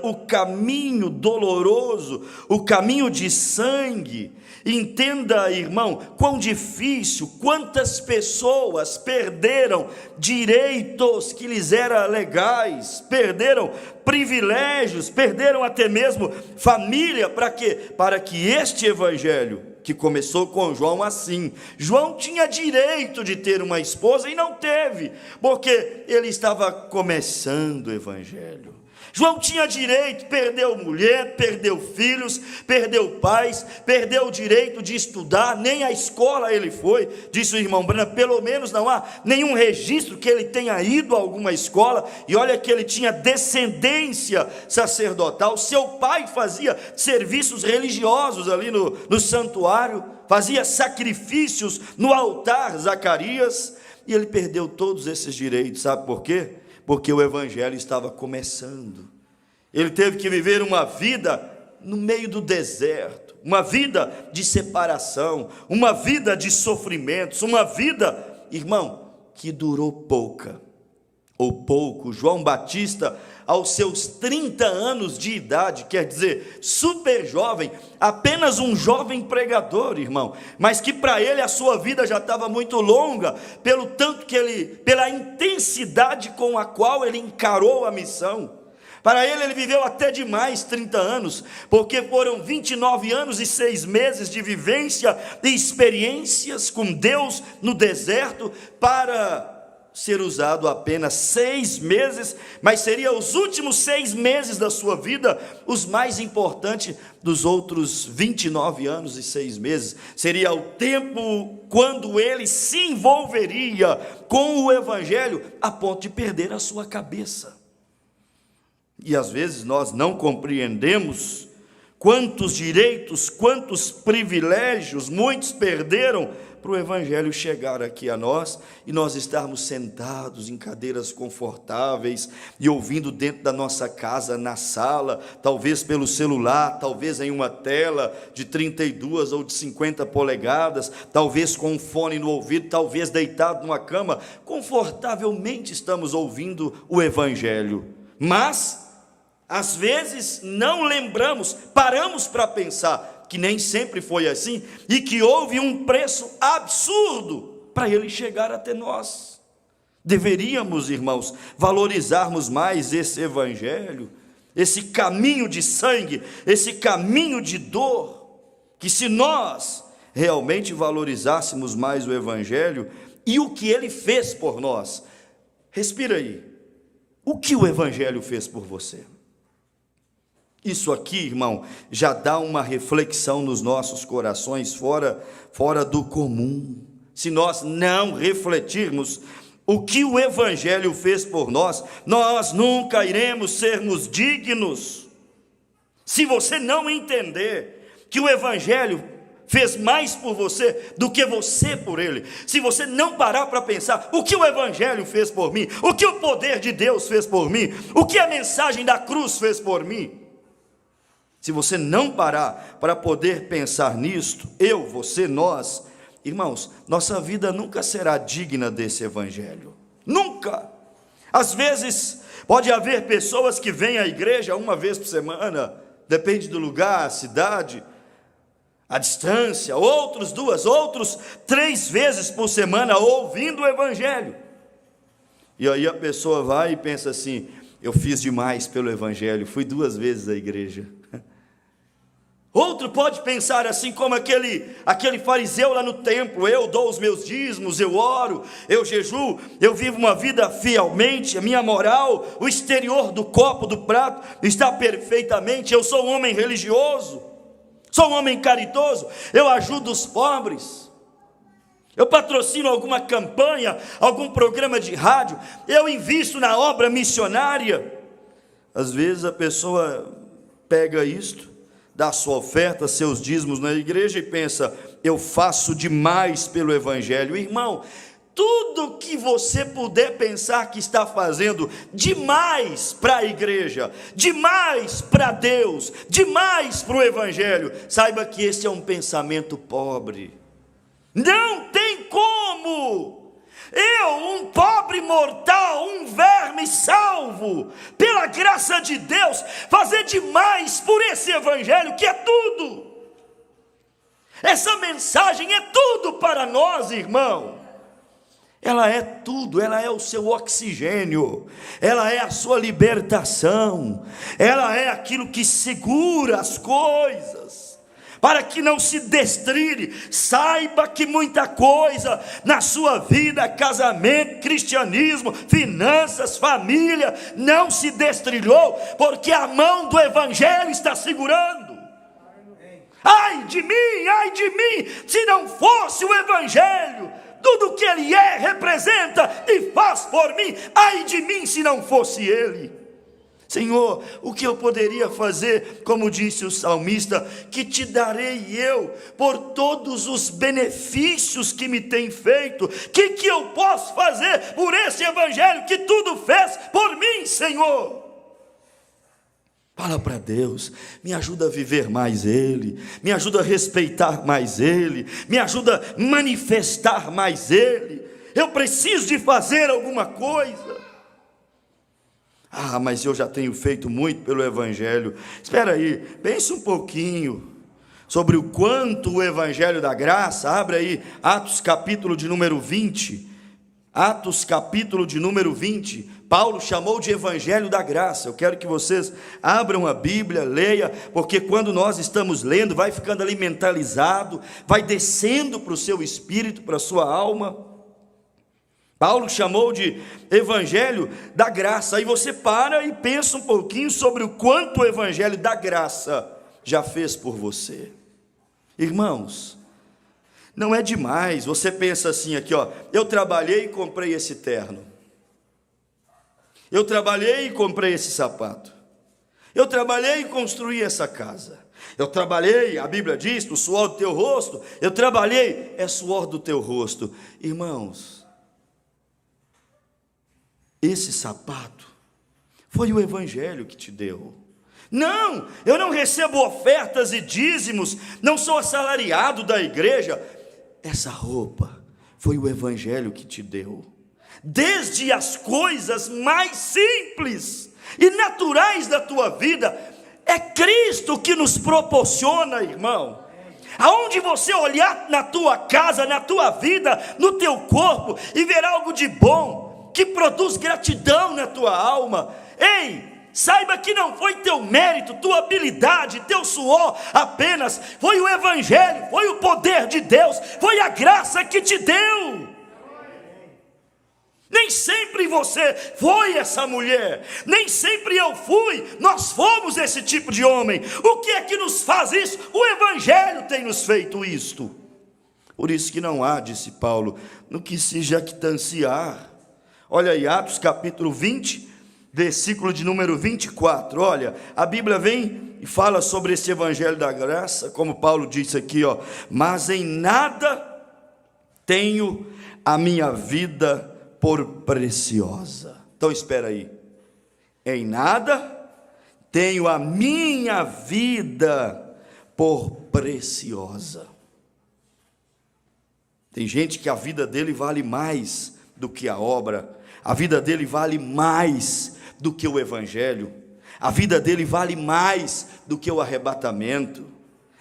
o caminho doloroso, o caminho de sangue. Entenda, irmão, quão difícil, quantas pessoas perderam direitos que lhes eram legais, perderam privilégios, perderam até mesmo família. Para quê? Para que este evangelho, que começou com João assim. João tinha direito de ter uma esposa e não teve, porque ele estava começando o evangelho. João tinha direito, perdeu mulher, perdeu filhos, perdeu pais, perdeu o direito de estudar, nem à escola ele foi, disse o irmão Branham. Pelo menos não há nenhum registro que ele tenha ido a alguma escola. E olha que ele tinha descendência sacerdotal, seu pai fazia serviços religiosos ali no santuário, fazia sacrifícios no altar, Zacarias, e ele perdeu todos esses direitos. Sabe por quê? Porque o evangelho estava começando. Ele teve que viver uma vida no meio do deserto, uma vida de separação, uma vida de sofrimentos, uma vida, irmão, que durou pouco. João Batista, aos seus 30 anos de idade, quer dizer, super jovem, apenas um jovem pregador, irmão, mas que para ele a sua vida já estava muito longa, pela intensidade com a qual ele encarou a missão. Para ele viveu até demais 30 anos, porque foram 29 anos e 6 meses de vivência e experiências com Deus no deserto, para ser usado apenas 6 meses, mas seria os últimos 6 meses da sua vida, os mais importantes dos outros 29 anos e 6 meses, seria o tempo quando ele se envolveria com o evangelho, a ponto de perder a sua cabeça. E às vezes nós não compreendemos quantos direitos, quantos privilégios muitos perderam para o evangelho chegar aqui a nós, e nós estarmos sentados em cadeiras confortáveis e ouvindo dentro da nossa casa, na sala, talvez pelo celular, talvez em uma tela de 32 ou de 50 polegadas, talvez com um fone no ouvido, talvez deitado numa cama, confortavelmente estamos ouvindo o evangelho. Mas às vezes não lembramos, paramos para pensar que nem sempre foi assim, e que houve um preço absurdo para ele chegar até nós. Deveríamos, irmãos, valorizarmos mais esse evangelho, esse caminho de sangue, esse caminho de dor, que se nós realmente valorizássemos mais o evangelho e o que ele fez por nós. Respira aí, o que o evangelho fez por você? Isso aqui, irmão, já dá uma reflexão nos nossos corações fora do comum. Se nós não refletirmos o que o evangelho fez por nós, nós nunca iremos sermos dignos. Se você não entender que o evangelho fez mais por você do que você por ele, se você não parar para pensar o que o evangelho fez por mim, o que o poder de Deus fez por mim, o que a mensagem da cruz fez por mim, se você não parar para poder pensar nisto, eu, você, nós, irmãos, nossa vida nunca será digna desse evangelho, nunca. Às vezes pode haver pessoas que vêm à igreja uma vez por semana, depende do lugar, a cidade, a distância, outros 2, outros 3 vezes por semana ouvindo o evangelho, e aí a pessoa vai e pensa assim: eu fiz demais pelo evangelho, fui 2 vezes à igreja. Outro pode pensar assim como aquele fariseu lá no templo: eu dou os meus dízimos, eu oro, eu jejuo, eu vivo uma vida fielmente, a minha moral, o exterior do copo, do prato está perfeitamente, eu sou um homem religioso, sou um homem caridoso, eu ajudo os pobres, eu patrocino alguma campanha, algum programa de rádio, eu invisto na obra missionária. Às vezes a pessoa pega isto, dá sua oferta, seus dízimos na igreja e pensa: eu faço demais pelo evangelho. Irmão, tudo que você puder pensar que está fazendo demais para a igreja, demais para Deus, demais para o evangelho, saiba que esse é um pensamento pobre. Não tem como eu, um pobre mortal, um verme salvo pela graça de Deus, fazer demais por esse evangelho, que é tudo. Essa mensagem é tudo para nós, irmão. Ela é tudo, ela é o seu oxigênio, ela é a sua libertação, ela é aquilo que segura as coisas. para que não se destrilhe. Saiba que muita coisa na sua vida, casamento, cristianismo, finanças, família, não se destrilhou, porque a mão do Evangelho está segurando. Ai de mim, se não fosse o Evangelho, tudo que Ele representa e faz por mim, ai de mim se não fosse Ele. Senhor, o que eu poderia fazer, como disse o salmista, que te darei eu, por todos os benefícios que me tem feito? Que eu posso fazer por esse Evangelho que tudo fez por mim, Senhor? Fala para Deus, me ajuda a viver mais Ele, me ajuda a respeitar mais Ele, me ajuda a manifestar mais Ele. Eu preciso de fazer alguma coisa. Ah, mas eu já tenho feito muito pelo Evangelho. Espera aí, pense um pouquinho sobre o quanto o Evangelho da graça. Abre aí Atos capítulo de número 20. Atos capítulo de número 20. Paulo chamou de Evangelho da graça. Eu quero que vocês abram a Bíblia, leia, porque quando nós estamos lendo, vai ficando ali mentalizado, vai descendo para o seu espírito, para a sua alma. Paulo chamou de Evangelho da graça. Aí você para e pensa um pouquinho sobre o quanto o Evangelho da graça já fez por você. Irmãos, não é demais. Você pensa assim aqui, ó, eu trabalhei e comprei esse terno. Eu trabalhei e comprei esse sapato. Eu trabalhei e construí essa casa. Eu trabalhei, a Bíblia diz, no suor do teu rosto. Eu trabalhei, é suor do teu rosto. Irmãos, esse sapato foi o Evangelho que te deu. Não, eu não recebo ofertas e dízimos, não sou assalariado da igreja. Essa roupa foi o Evangelho que te deu. Desde as coisas mais simples e naturais da tua vida, é Cristo que nos proporciona, irmão. Aonde você olhar na tua casa, na tua vida, no teu corpo, e ver algo de bom, que produz gratidão na tua alma, ei, saiba que não foi teu mérito, tua habilidade, teu suor apenas, foi o Evangelho, foi o poder de Deus, foi a graça que te deu. Nem sempre você foi essa mulher, nem sempre eu fui, nós fomos esse tipo de homem. O que é que nos faz isso? O Evangelho tem nos feito isto. Por isso que não há, disse Paulo, no que se jactanciar. Olha aí, Atos capítulo 20, versículo de número 24, olha, a Bíblia vem e fala sobre esse Evangelho da graça, como Paulo disse aqui, ó, mas em nada tenho a minha vida por preciosa. Então espera aí, em nada tenho a minha vida por preciosa. Tem gente que a vida dele vale mais do que a obra, a vida dele vale mais do que o Evangelho, a vida dele vale mais do que o arrebatamento,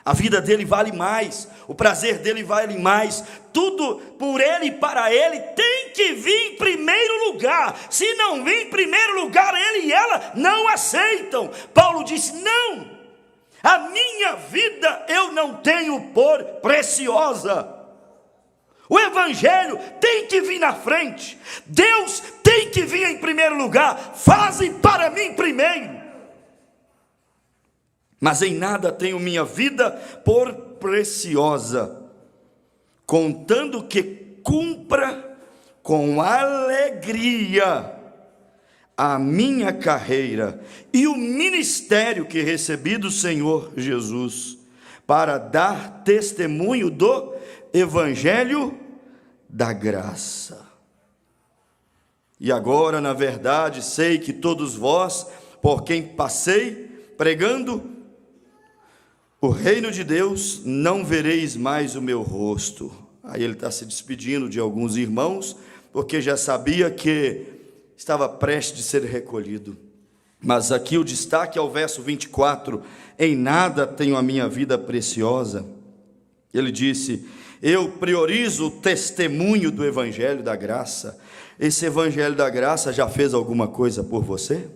a vida dele vale mais, o prazer dele vale mais, tudo por ele e para ele tem que vir em primeiro lugar. Se não vir em primeiro lugar, ele e ela não aceitam. Paulo disse, não, a minha vida eu não tenho por preciosa. O Evangelho tem que vir na frente, Deus tem que vir em primeiro lugar, faze para mim primeiro. Mas em nada tenho minha vida por preciosa, contando que cumpra com alegria a minha carreira e o ministério que recebi do Senhor Jesus, para dar testemunho do Evangelho da graça. E agora, na verdade, sei que todos vós, por quem passei pregando o reino de Deus, não vereis mais o meu rosto. Aí ele está se despedindo de alguns irmãos, porque já sabia que estava prestes de ser recolhido. Mas aqui o destaque é o verso 24, em nada tenho a minha vida preciosa. Ele disse, eu priorizo o testemunho do Evangelho da graça. Esse Evangelho da graça já fez alguma coisa por você?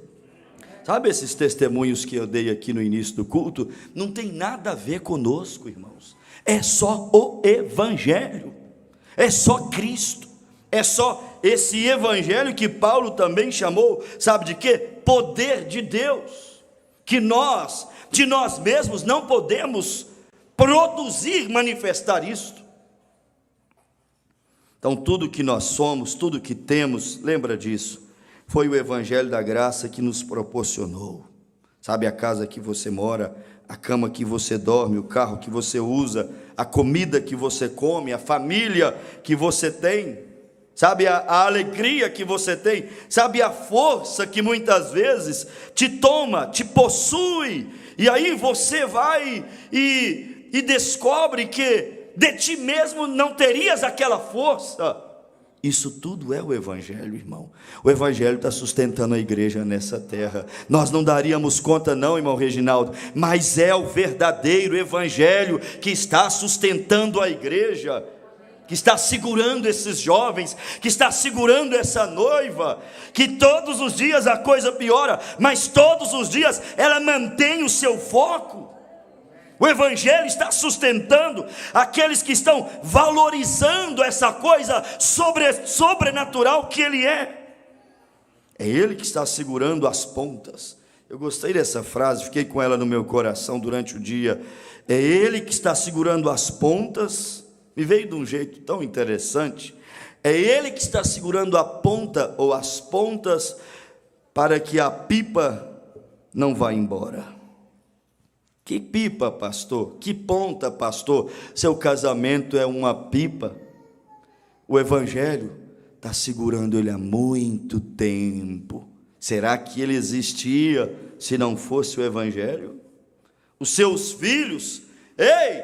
Sabe esses testemunhos que eu dei aqui no início do culto? Não tem nada a ver conosco, irmãos. É só o Evangelho, é só Cristo, é só esse Evangelho que Paulo também chamou, sabe de quê? Poder de Deus, que nós, de nós mesmos, não podemos produzir, manifestar isto. Então tudo que nós somos, tudo que temos, lembra disso, foi o Evangelho da graça que nos proporcionou. Sabe a casa que você mora, a cama que você dorme, o carro que você usa, a comida que você come, a família que você tem, sabe a alegria que você tem, sabe a força que muitas vezes te toma, te possui, e aí você vai e descobre que de ti mesmo não terias aquela força. Isso tudo é o Evangelho, irmão. O Evangelho está sustentando a igreja nessa terra. Nós não daríamos conta não, irmão Reginaldo, mas é o verdadeiro Evangelho que está sustentando a igreja, que está segurando esses jovens, que está segurando essa noiva, que todos os dias a coisa piora, mas todos os dias ela mantém o seu foco. O Evangelho está sustentando aqueles que estão valorizando essa coisa sobrenatural que Ele é. É Ele que está segurando as pontas. Eu gostei dessa frase, fiquei com ela no meu coração durante o dia. É Ele que está segurando as pontas. Me veio de um jeito tão interessante. É Ele que está segurando a ponta ou as pontas para que a pipa não vá embora. Que pipa, pastor? Que ponta, pastor? Seu casamento é uma pipa. O Evangelho está segurando ele há muito tempo. Será que ele existia se não fosse o Evangelho? Os seus filhos, ei,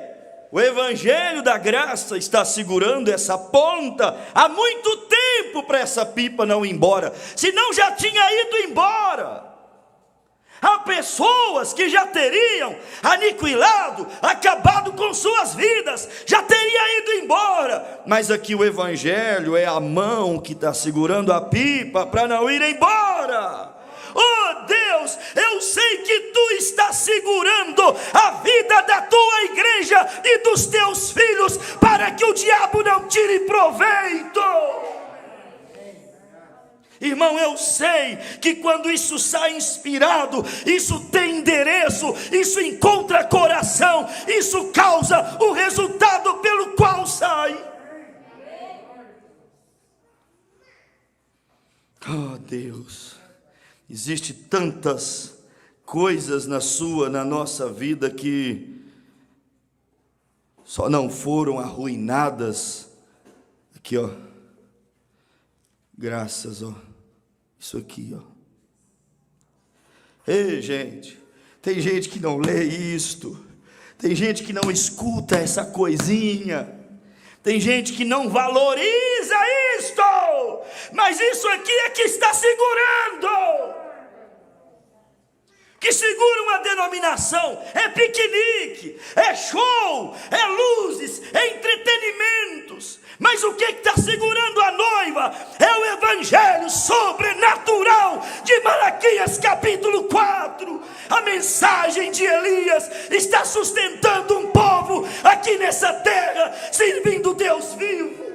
o Evangelho da graça está segurando essa ponta há muito tempo para essa pipa não ir embora, senão já tinha ido embora. Há pessoas que já teriam aniquilado, acabado com suas vidas, já teria ido embora, mas aqui o Evangelho é a mão que está segurando a pipa para não ir embora. Oh Deus, eu sei que Tu estás segurando a vida da Tua igreja e dos Teus filhos, para que o diabo não tire proveito. Irmão, eu sei que quando isso sai inspirado, isso tem endereço, isso encontra coração, isso causa o resultado pelo qual sai. Oh Deus, existe tantas coisas na nossa vida que só não foram arruinadas. Aqui ó, graças, ó, isso aqui, ó. Ei, gente, tem gente que não lê isto, tem gente que não escuta essa coisinha, tem gente que não valoriza isto, mas isso aqui é que está segurando. Que segura uma denominação, é piquenique, é show, é luzes, é entretenimentos, mas o que está segurando a noiva é o Evangelho sobrenatural de Malaquias capítulo 4. A mensagem de Elias está sustentando um povo aqui nessa terra, servindo Deus vivo.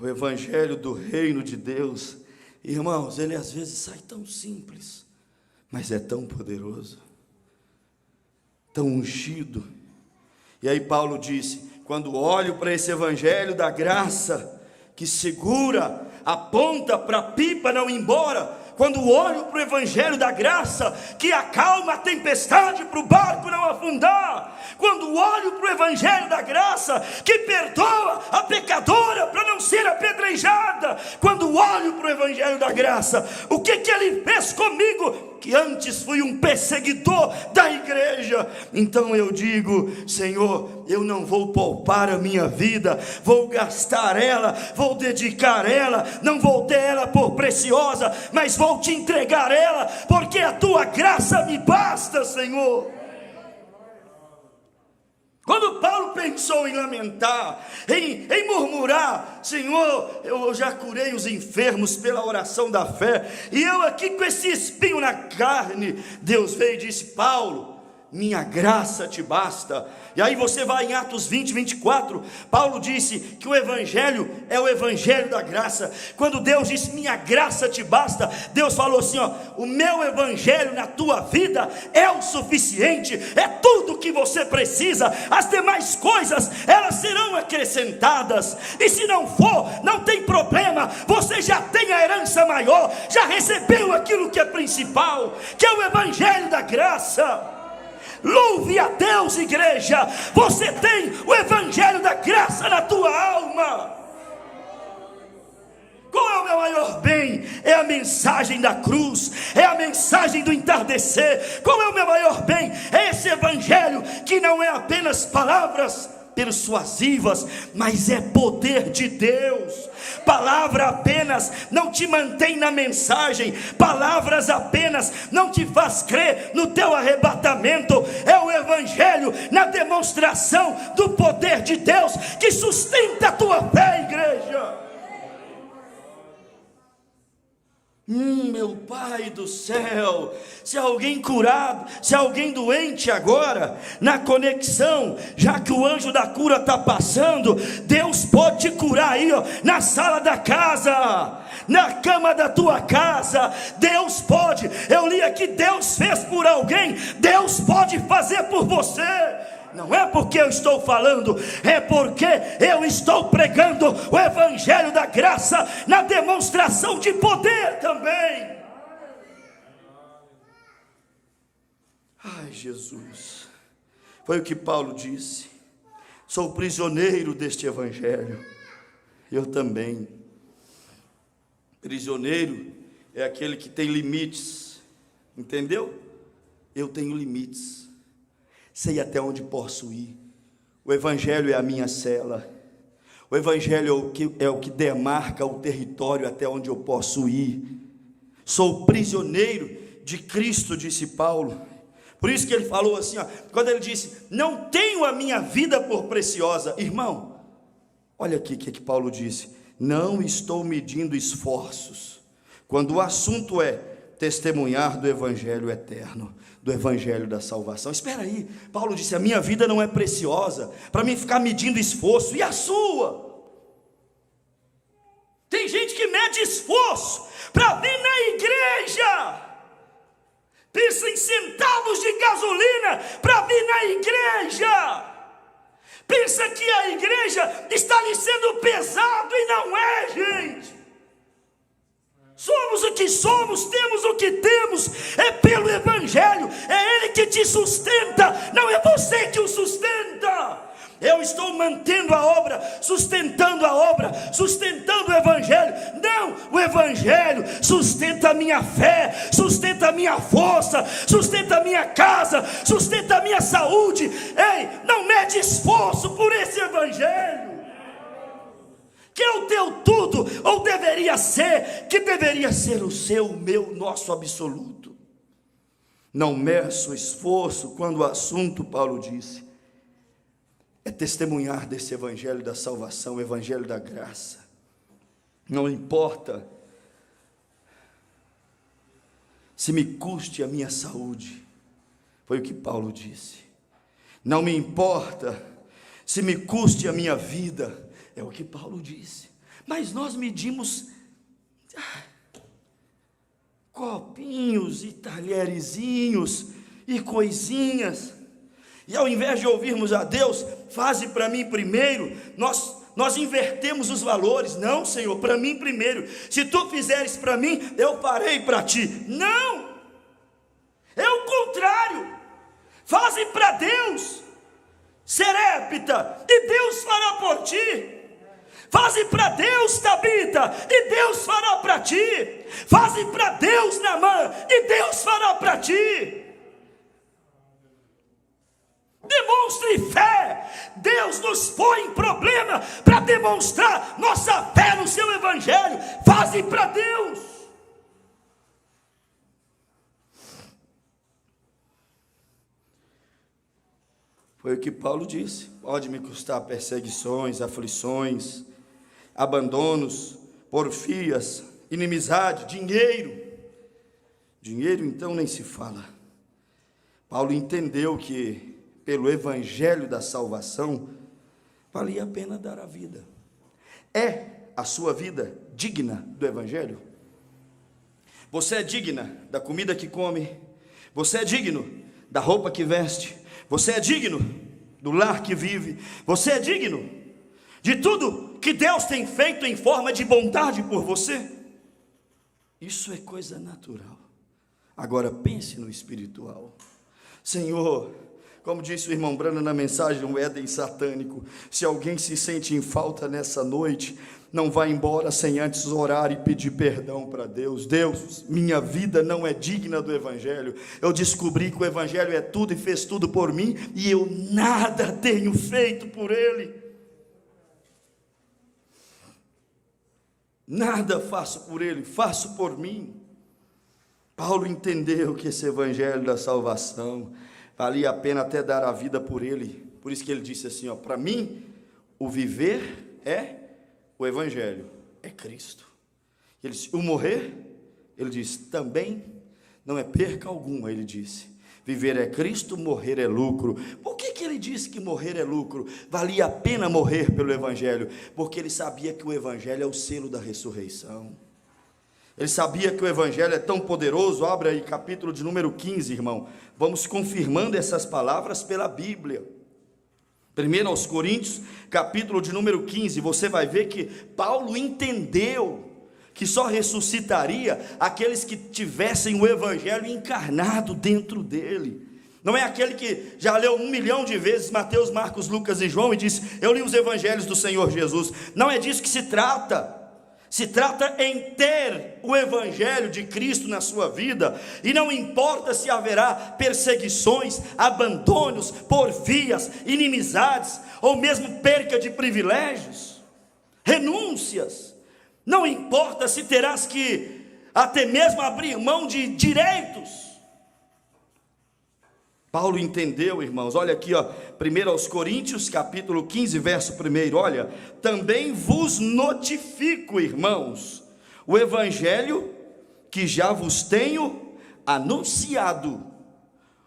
O Evangelho do reino de Deus, irmãos, ele às vezes sai tão simples, mas é tão poderoso, tão ungido. E aí Paulo disse: quando olho para esse Evangelho da graça, que segura, aponta para a pipa não ir embora, quando olho para o Evangelho da graça, que acalma a tempestade para o barco não afundar, quando olho para o Evangelho da graça, que perdoa a pecadora para não ser apedrejada, quando olho para o Evangelho da graça, o que Ele fez comigo, que antes fui um perseguidor da igreja, então eu digo: Senhor, eu não vou poupar a minha vida, vou gastar ela, vou dedicar ela, não vou ter ela por preciosa, mas vou te entregar ela, porque a tua graça me basta, Senhor. Quando Paulo pensou em lamentar, em murmurar: Senhor, eu já curei os enfermos pela oração da fé, e eu aqui com esse espinho na carne, Deus veio e disse: Paulo, minha graça te basta. E aí você vai em Atos 20, 24, Paulo disse que o evangelho é o evangelho da graça. Quando Deus disse minha graça te basta, Deus falou assim: ó, o meu evangelho na tua vida é o suficiente, é tudo que você precisa, as demais coisas elas serão acrescentadas, e se não for, não tem problema, você já tem a herança maior, já recebeu aquilo que é principal, que é o evangelho da graça. Louve a Deus, igreja, você tem o evangelho da graça na tua alma. Qual é o meu maior bem? É a mensagem da cruz, é a mensagem do entardecer. Qual é o meu maior bem? É esse evangelho que não é apenas palavras persuasivas, mas é poder de Deus. Palavra apenas não te mantém na mensagem, palavras apenas não te faz crer no teu arrebatamento. É o evangelho na demonstração do poder de Deus que sustenta a tua fé, igreja. Meu Pai do céu, se alguém curado, se alguém doente agora, na conexão, já que o anjo da cura está passando, Deus pode te curar aí, ó, na sala da casa, na cama da tua casa. Deus pode. Eu li aqui, Deus fez por alguém, Deus pode fazer por você. Não é porque eu estou falando, é porque eu estou pregando o evangelho da graça na demonstração de poder também. Ai, Jesus, foi o que Paulo disse: sou prisioneiro deste evangelho. Eu também. Prisioneiro é aquele que tem limites, entendeu? Eu tenho limites, sei até onde posso ir. O evangelho é a minha cela. O evangelho é o que demarca o território até onde eu posso ir. Sou prisioneiro de Cristo, disse Paulo. Por isso que ele falou assim, ó, quando ele disse: não tenho a minha vida por preciosa. Irmão, olha aqui o que Paulo disse: não estou medindo esforços, quando o assunto é testemunhar do evangelho eterno, do evangelho da salvação. Espera aí, Paulo disse: a minha vida não é preciosa para mim ficar medindo esforço. E a sua? Tem gente que mede esforço para vir na igreja, pensa em centavos de gasolina para vir na igreja, pensa que a igreja está lhe sendo pesado, e não é, gente. Somos o que somos, temos o que temos, é pelo evangelho, é ele que te sustenta, não é você que o sustenta. Eu estou mantendo a obra, sustentando o evangelho. Não, o evangelho sustenta a minha fé, sustenta a minha força, sustenta a minha casa, sustenta a minha saúde. Ei, não mede esforço por esse evangelho, que é o teu tudo, ou deveria ser, que deveria ser o seu, o meu, nosso absoluto. Não meço esforço quando o assunto, Paulo disse, é testemunhar desse evangelho da salvação, o evangelho da graça. Não importa se me custe a minha saúde, foi o que Paulo disse. Não me importa se me custe a minha vida, é o que Paulo disse. Mas nós medimos copinhos e talherezinhos e coisinhas, e ao invés de ouvirmos a Deus, faze para mim primeiro, nós invertemos os valores. Não, Senhor, para mim primeiro. Se tu fizeres para mim, eu farei para ti. Não, é o contrário. Faze para Deus, Serepta, e Deus fará por ti. Faze para Deus, Tabita, e Deus fará para ti. Faze para Deus, Naamã, e Deus fará para ti. Demonstre fé. Deus nos põe em problema para demonstrar nossa fé no seu evangelho. Faze para Deus. Foi o que Paulo disse: pode me custar perseguições, aflições, abandonos, porfias, inimizade, dinheiro. Dinheiro então nem se fala. Paulo entendeu que pelo evangelho da salvação valia a pena dar a vida. É a sua vida digna do evangelho? Você é digna da comida que come? Você é digno da roupa que veste? Você é digno do lar que vive? Você é digno de tudo que Deus tem feito em forma de bondade por você? Isso é coisa natural. Agora pense no espiritual. Senhor, como disse o irmão Brana na mensagem, um Éden satânico, se alguém se sente em falta nessa noite, não vá embora sem antes orar e pedir perdão para Deus. Deus, minha vida não é digna do evangelho. Eu descobri que o evangelho é tudo e fez tudo por mim, e eu nada tenho feito por ele. Nada faço por ele, faço por mim. Paulo entendeu que esse evangelho da salvação valia a pena até dar a vida por ele. Por isso que ele disse assim, para mim o viver é o evangelho, é Cristo. Ele disse, o morrer, ele disse, também não é perca alguma. Ele disse, viver é Cristo, morrer é lucro. Por que ele disse que morrer é lucro? Valia a pena morrer pelo evangelho, porque ele sabia que o evangelho é o selo da ressurreição. Ele sabia que o evangelho é tão poderoso. Abre aí capítulo de número 15, irmão. Vamos confirmando essas palavras pela Bíblia. 1 aos Coríntios, capítulo de número 15, você vai ver que Paulo entendeu que só ressuscitaria aqueles que tivessem o evangelho encarnado dentro dele. Não é aquele que já leu 1 milhão de vezes Mateus, Marcos, Lucas e João e disse, eu li os evangelhos do Senhor Jesus. Não é disso que se trata. Se trata em ter o evangelho de Cristo na sua vida, e não importa se haverá perseguições, abandonos, porfias, inimizades, ou mesmo perca de privilégios, renúncias. Não importa se terás que até mesmo abrir mão de direitos. Paulo entendeu, irmãos, olha aqui, 1 aos Coríntios, capítulo 15, verso 1, olha, também vos notifico, irmãos, o evangelho que já vos tenho anunciado,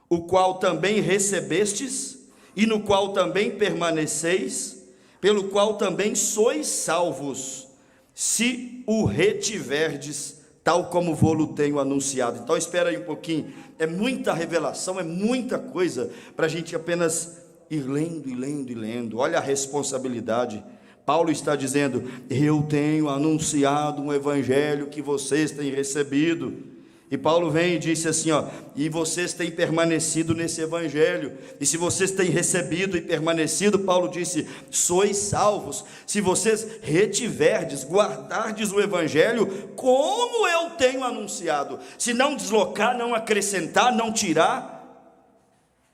o qual também recebestes, e no qual também permaneceis, pelo qual também sois salvos, se o retiverdes, tal como vou-lo tenho anunciado. Então espera aí um pouquinho, é muita revelação, é muita coisa, para a gente apenas ir lendo, e lendo, e lendo. Olha a responsabilidade. Paulo está dizendo, eu tenho anunciado um evangelho que vocês têm recebido, e Paulo vem e disse assim, e vocês têm permanecido nesse evangelho, e se vocês têm recebido e permanecido, Paulo disse, sois salvos, se vocês retiverdes, guardardes o evangelho, como eu tenho anunciado, se não deslocar, não acrescentar, não tirar,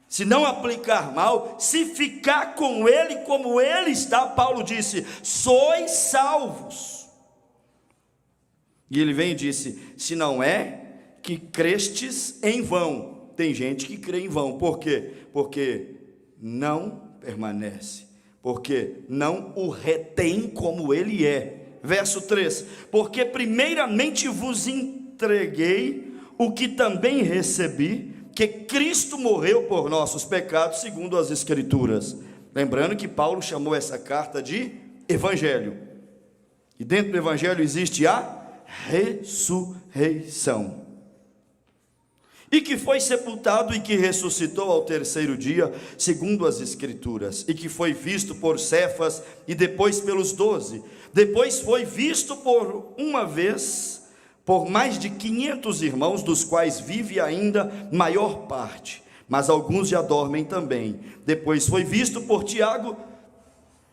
se não aplicar mal, se ficar com ele como ele está, Paulo disse, sois salvos. E ele vem e disse, se não é que crestes em vão. Tem gente que crê em vão. Por quê? Porque não permanece, porque não o retém como ele é. Verso 3, porque primeiramente vos entreguei o que também recebi, que Cristo morreu por nossos pecados, segundo as Escrituras. Lembrando que Paulo chamou essa carta de Evangelho, e dentro do Evangelho existe a ressurreição, e que foi sepultado e que ressuscitou ao terceiro dia, segundo as Escrituras, e que foi visto por Cefas e depois pelos 12, depois foi visto por uma vez por mais de 500 irmãos, dos quais vive ainda maior parte, mas alguns já dormem também. Depois foi visto por Tiago,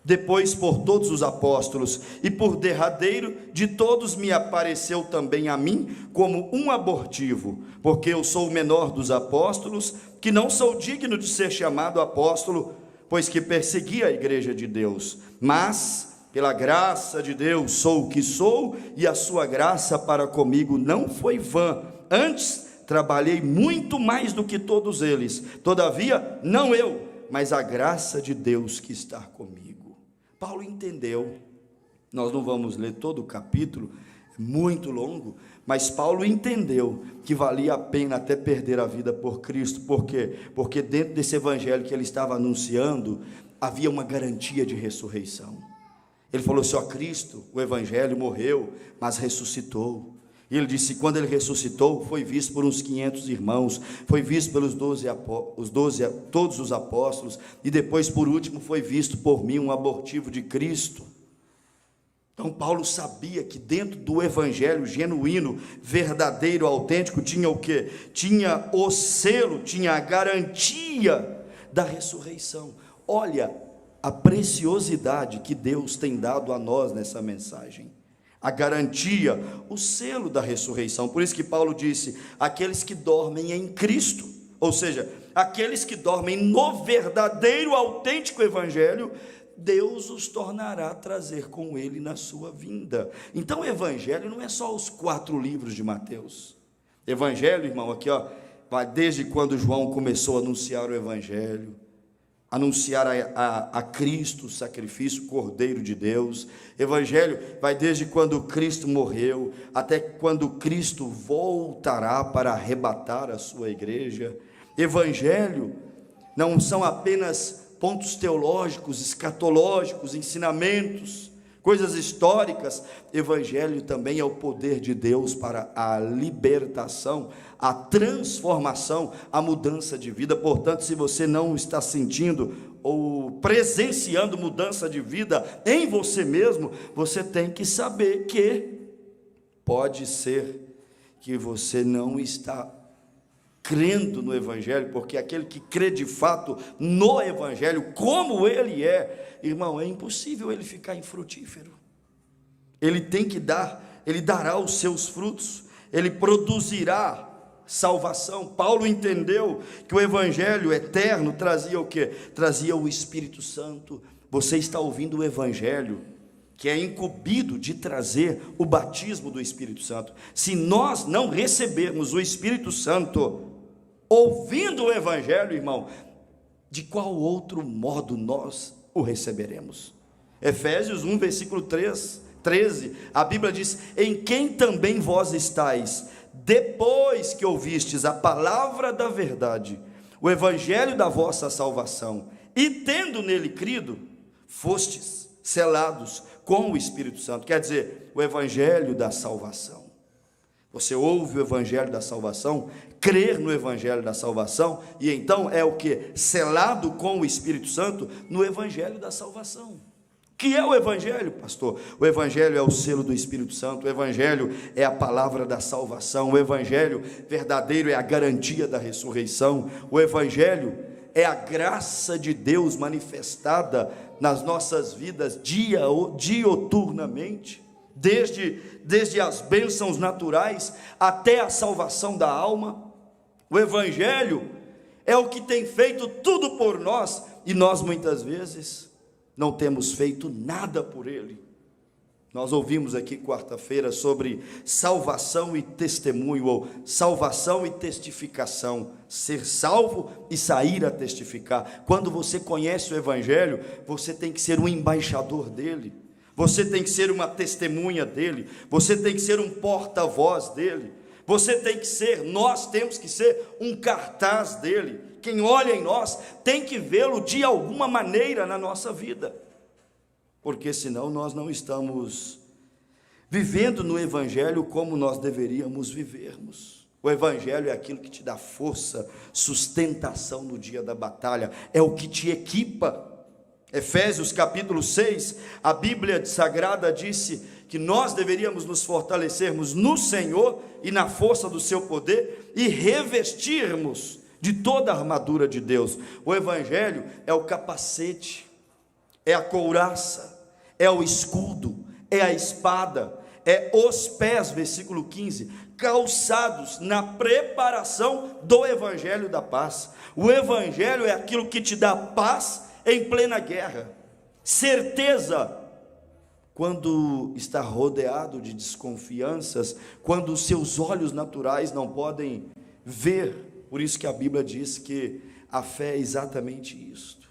depois por todos os apóstolos, e por derradeiro de todos me apareceu também a mim como um abortivo, porque eu sou o menor dos apóstolos, que não sou digno de ser chamado apóstolo, pois que persegui a igreja de Deus, mas pela graça de Deus sou o que sou, e a sua graça para comigo não foi vã, antes trabalhei muito mais do que todos eles, todavia não eu, mas a graça de Deus que está comigo. Paulo entendeu. Nós não vamos ler todo o capítulo, é muito longo, mas Paulo entendeu que valia a pena até perder a vida por Cristo. Por quê? Porque dentro desse evangelho que ele estava anunciando, havia uma garantia de ressurreição. Ele falou assim: ó, Cristo, o evangelho morreu, mas ressuscitou. E ele disse: quando ele ressuscitou, foi visto por uns 500 irmãos, foi visto pelos todos os apóstolos, e depois, por último, foi visto por mim, um abortivo de Cristo. Então Paulo sabia que dentro do evangelho genuíno, verdadeiro, autêntico, tinha o quê? Tinha o selo, tinha a garantia da ressurreição. Olha a preciosidade que Deus tem dado a nós nessa mensagem. A garantia, o selo da ressurreição. Por isso que Paulo disse: aqueles que dormem em Cristo, ou seja, aqueles que dormem no verdadeiro, autêntico evangelho, Deus os tornará a trazer com ele na sua vinda. Então o evangelho não é só os 4 livros de Mateus. Evangelho, irmão, aqui ó, vai desde quando João começou a anunciar o evangelho, anunciar a Cristo, o sacrifício, o Cordeiro de Deus. Evangelho vai desde quando Cristo morreu, até quando Cristo voltará para arrebatar a sua igreja. Evangelho não são apenas pontos teológicos, escatológicos, ensinamentos, coisas históricas. Evangelho também é o poder de Deus para a libertação, a transformação, a mudança de vida. Portanto, se você não está sentindo ou presenciando mudança de vida em você mesmo, você tem que saber que pode ser que você não está crendo no evangelho, porque aquele que crê de fato no evangelho, como ele é, irmão, é impossível ele ficar infrutífero. Ele tem que dar, ele dará os seus frutos, ele produzirá salvação. Paulo entendeu que o evangelho eterno trazia o quê? Trazia o Espírito Santo. Você está ouvindo o evangelho que é incumbido de trazer o batismo do Espírito Santo. Se nós não recebermos o Espírito Santo ouvindo o evangelho, irmão, de qual outro modo nós o receberemos? Efésios 1, versículo 13, a Bíblia diz: em quem também vós estáis, depois que ouvistes a palavra da verdade, o evangelho da vossa salvação, e tendo nele crido, fostes selados com o Espírito Santo. Quer dizer, o evangelho da salvação. Você ouve o evangelho da salvação, crer no evangelho da salvação, e então é o que? Selado com o Espírito Santo no evangelho da salvação. Que é o evangelho, pastor? O evangelho é o selo do Espírito Santo, o evangelho é a palavra da salvação, o evangelho verdadeiro é a garantia da ressurreição, o evangelho é a graça de Deus manifestada nas nossas vidas dioturnamente, desde as bênçãos naturais até a salvação da alma. O evangelho é o que tem feito tudo por nós, e nós muitas vezes não temos feito nada por ele. Nós ouvimos aqui quarta-feira sobre salvação e testemunho, ou salvação e testificação, ser salvo e sair a testificar. Quando você conhece o evangelho, você tem que ser um embaixador dele, você tem que ser uma testemunha dele, você tem que ser um porta-voz dele, você tem que ser, nós temos que ser um cartaz dele. Quem olha em nós tem que vê-lo de alguma maneira na nossa vida, porque senão nós não estamos vivendo no evangelho como nós deveríamos vivermos. O evangelho é aquilo que te dá força, sustentação no dia da batalha, é o que te equipa. Efésios capítulo 6, a Bíblia Sagrada disse que nós deveríamos nos fortalecermos no Senhor e na força do seu poder, e revestirmos de toda a armadura de Deus. O evangelho é o capacete, é a couraça, é o escudo, é a espada, é os pés, versículo 15, calçados na preparação do evangelho da paz. O evangelho é aquilo que te dá paz em plena guerra, certeza quando está rodeado de desconfianças, quando os seus olhos naturais não podem ver. Por isso que a Bíblia diz que A fé é exatamente isto.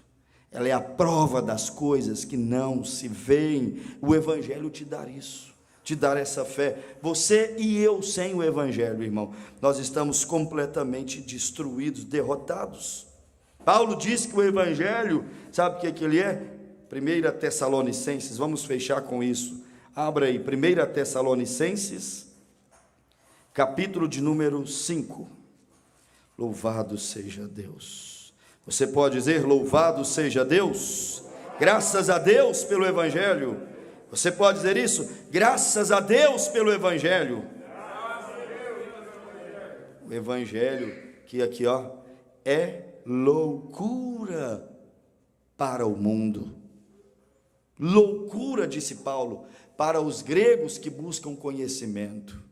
Ela é a prova das coisas que não se veem. O Evangelho te dá isso, te dar essa fé. Você e eu sem o Evangelho, irmão, nós estamos completamente destruídos, derrotados. Paulo diz que o Evangelho, sabe o que ele é? 1 Tessalonicenses, vamos fechar com isso. Abra aí, 1 Tessalonicenses, capítulo de número 5. Louvado seja Deus. Você pode dizer, louvado seja Deus? Graças a Deus pelo Evangelho. Você pode dizer isso? Graças a Deus pelo Evangelho. O Evangelho que aqui, ó, é loucura para o mundo. Loucura, disse Paulo, para os gregos que buscam conhecimento.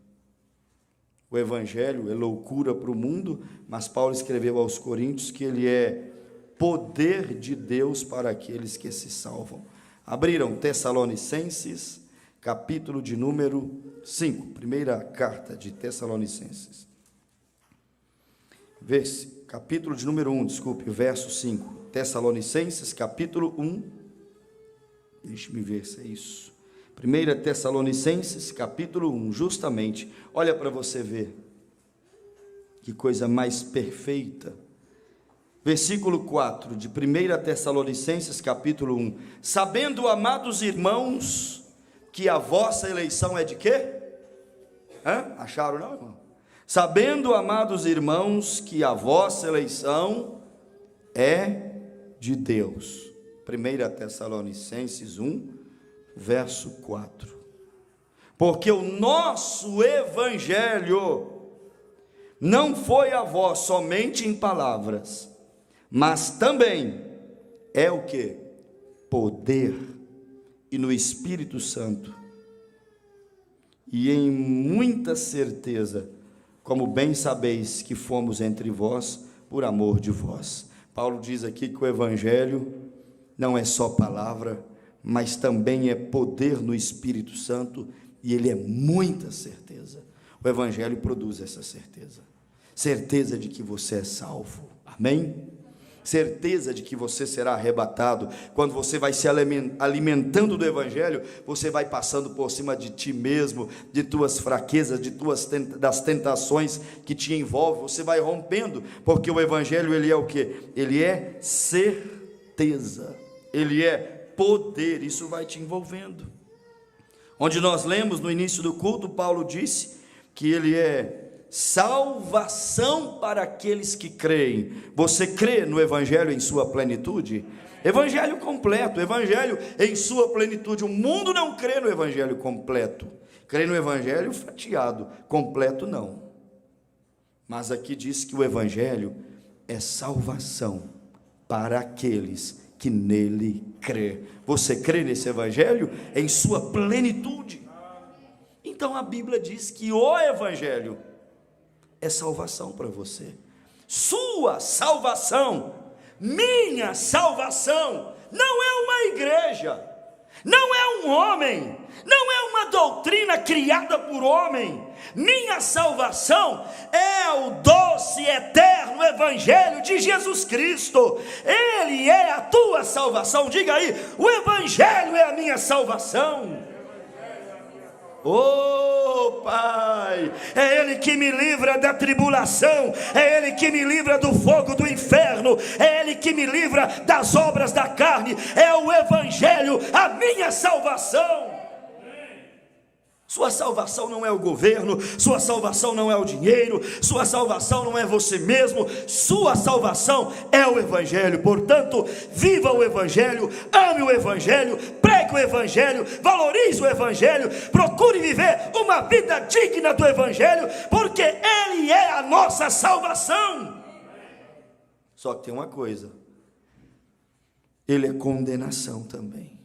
O Evangelho é loucura para o mundo, mas Paulo escreveu aos Coríntios que ele é poder de Deus para aqueles que se salvam. Abriram Tessalonicenses, capítulo de número 5, primeira carta de Tessalonicenses. Capítulo de número 1, desculpe, verso 5. Tessalonicenses, capítulo 1. Deixe-me ver se é isso. 1 Tessalonicenses, capítulo 1, justamente. Olha para você ver. Que coisa mais perfeita. Versículo 4 de 1 Tessalonicenses, capítulo 1. Sabendo, amados irmãos, que a vossa eleição é de quê? Acharam não, irmão? Sabendo, amados irmãos, que a vossa eleição é de Deus. 1 Tessalonicenses 1, verso 4. Porque o nosso Evangelho não foi a vós somente em palavras, mas também é o que? Poder, e no Espírito Santo, e em muita certeza, como bem sabeis que fomos entre vós, por amor de vós. Paulo diz aqui que o Evangelho não é só palavra, mas também é poder no Espírito Santo, e ele é muita certeza. O Evangelho produz essa certeza. Certeza de que você é salvo. Amém? Certeza de que você será arrebatado. Quando você vai se alimentando do Evangelho, você vai passando por cima de ti mesmo, de tuas fraquezas, das tentações que te envolvem. Você vai rompendo, porque o Evangelho, ele é o quê? Ele é certeza, ele é poder, isso vai te envolvendo. Onde nós lemos no início do culto, Paulo disse que ele é salvação para aqueles que creem. Você crê no Evangelho em sua plenitude? Evangelho completo, Evangelho em sua plenitude. O mundo não crê no Evangelho completo, crê no Evangelho fatiado, completo não. Mas aqui diz que o Evangelho é salvação para aqueles que nele crê. Você crê nesse Evangelho em sua plenitude? Então a Bíblia diz que o Evangelho é salvação para você. Sua salvação, minha salvação, não é uma igreja, não é um homem, não é uma doutrina criada por homem. Minha salvação é o doce, eterno Evangelho de Jesus Cristo. Ele é a tua salvação. Diga aí, o Evangelho é a minha salvação. Oh Pai, é Ele que me livra da tribulação, é Ele que me livra do fogo do inferno, é Ele que me livra das obras da carne, é o Evangelho a minha salvação. Sua salvação não é o governo, sua salvação não é o dinheiro, sua salvação não é você mesmo, sua salvação é o Evangelho. Portanto, viva o Evangelho, ame o Evangelho, pregue o Evangelho, valorize o Evangelho, procure viver uma vida digna do Evangelho, porque Ele é a nossa salvação. Só que tem uma coisa, Ele é condenação também.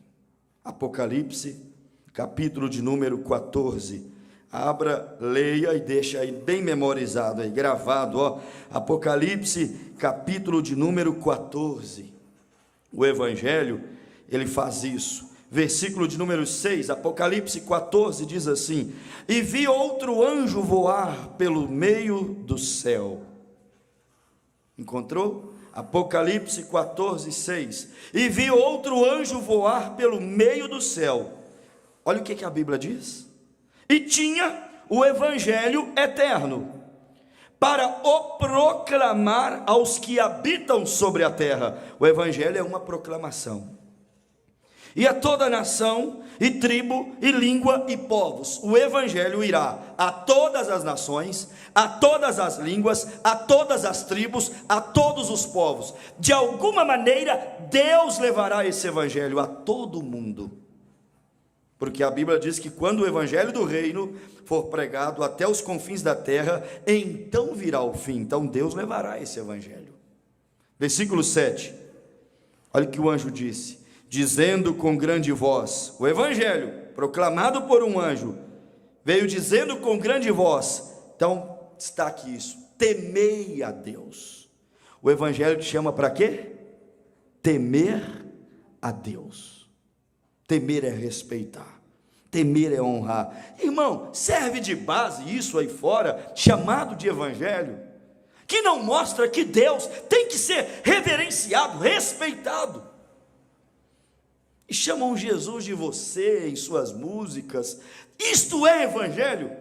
Apocalipse, capítulo de número 14, abra, leia e deixa aí bem memorizado, aí, gravado, ó. Apocalipse, capítulo de número 14, o Evangelho, ele faz isso, versículo de número 6, Apocalipse 14, diz assim: e vi outro anjo voar pelo meio do céu. Encontrou? Apocalipse 14:6. E vi outro anjo voar pelo meio do céu. Olha o que a Bíblia diz. E tinha o evangelho eterno, para o proclamar aos que habitam sobre a terra. O evangelho é uma proclamação. E a toda nação, e tribo, e língua, e povos. O evangelho irá a todas as nações, a todas as línguas, a todas as tribos, a todos os povos. De alguma maneira, Deus levará esse evangelho a todo mundo. Porque a Bíblia diz que quando o evangelho do reino for pregado até os confins da terra, então virá o fim. Então Deus levará esse evangelho. Versículo 7. Olha o que o anjo disse, dizendo com grande voz, o evangelho proclamado por um anjo, veio dizendo com grande voz. Então destaque isso, temei a Deus. O evangelho te chama para quê? Temer a Deus. Temer é respeitar, temer é honrar. Irmão, serve de base isso aí fora, chamado de evangelho, que não mostra que Deus tem que ser reverenciado, respeitado. E chamam Jesus de você em suas músicas. Isto é evangelho.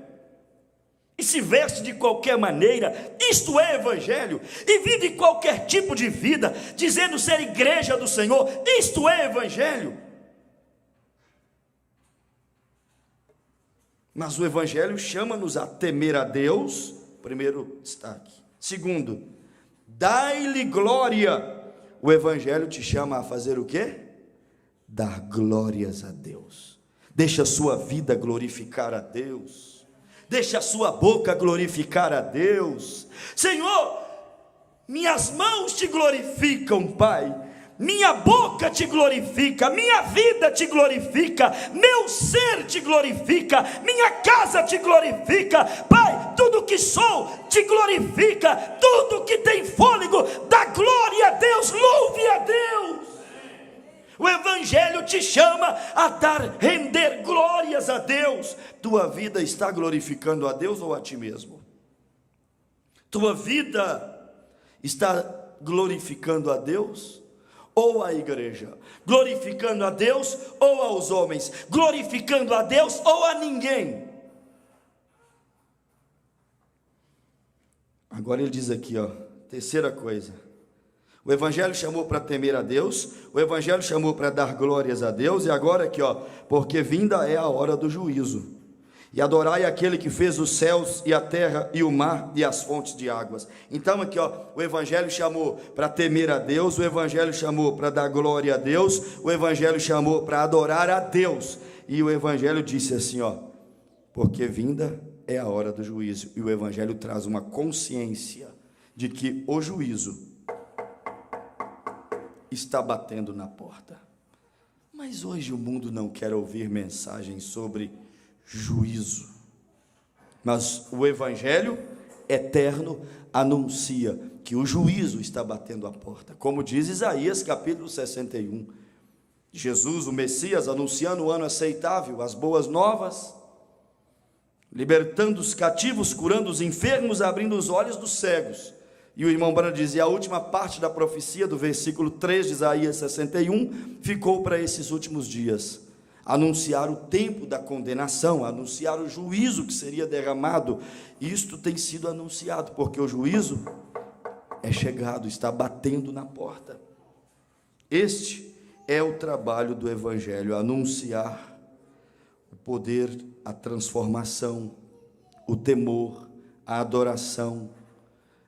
E se veste de qualquer maneira, isto é evangelho. E vive qualquer tipo de vida, dizendo ser igreja do Senhor, isto é evangelho. Mas o evangelho chama-nos a temer a Deus, primeiro destaque. Segundo, dai-lhe glória. O evangelho te chama a fazer o quê? Dar glórias a Deus. Deixa a sua vida glorificar a Deus. Deixa a sua boca glorificar a Deus. Senhor, minhas mãos te glorificam, Pai. Minha boca te glorifica, minha vida te glorifica, meu ser te glorifica, minha casa te glorifica, Pai, tudo que sou te glorifica, tudo que tem fôlego, dá glória a Deus, louve a Deus. O evangelho te chama a render glórias a Deus. Tua vida está glorificando a Deus ou a ti mesmo? Tua vida está glorificando a Deus ou a igreja? Glorificando a Deus ou aos homens? Glorificando a Deus ou a ninguém? Agora ele diz aqui, terceira coisa. O evangelho chamou para temer a Deus, o evangelho chamou para dar glórias a Deus, e agora aqui, porque vinda é a hora do juízo. E adorai aquele que fez os céus e a terra e o mar e as fontes de águas. Então aqui, o evangelho chamou para temer a Deus, o evangelho chamou para dar glória a Deus, o evangelho chamou para adorar a Deus. E o evangelho disse assim, porque vinda é a hora do juízo. E o evangelho traz uma consciência de que o juízo está batendo na porta. Mas hoje o mundo não quer ouvir mensagens sobre juízo, mas o evangelho eterno anuncia que o juízo está batendo a porta, como diz Isaías capítulo 61, Jesus, o Messias, anunciando o ano aceitável, as boas novas, libertando os cativos, curando os enfermos, abrindo os olhos dos cegos. E o irmão Branham dizia, a última parte da profecia do versículo 3 de Isaías 61 ficou para esses últimos dias, anunciar o tempo da condenação, anunciar o juízo que seria derramado. Isto tem sido anunciado, porque o juízo é chegado, está batendo na porta. Este é o trabalho do evangelho, anunciar o poder, a transformação, o temor, a adoração,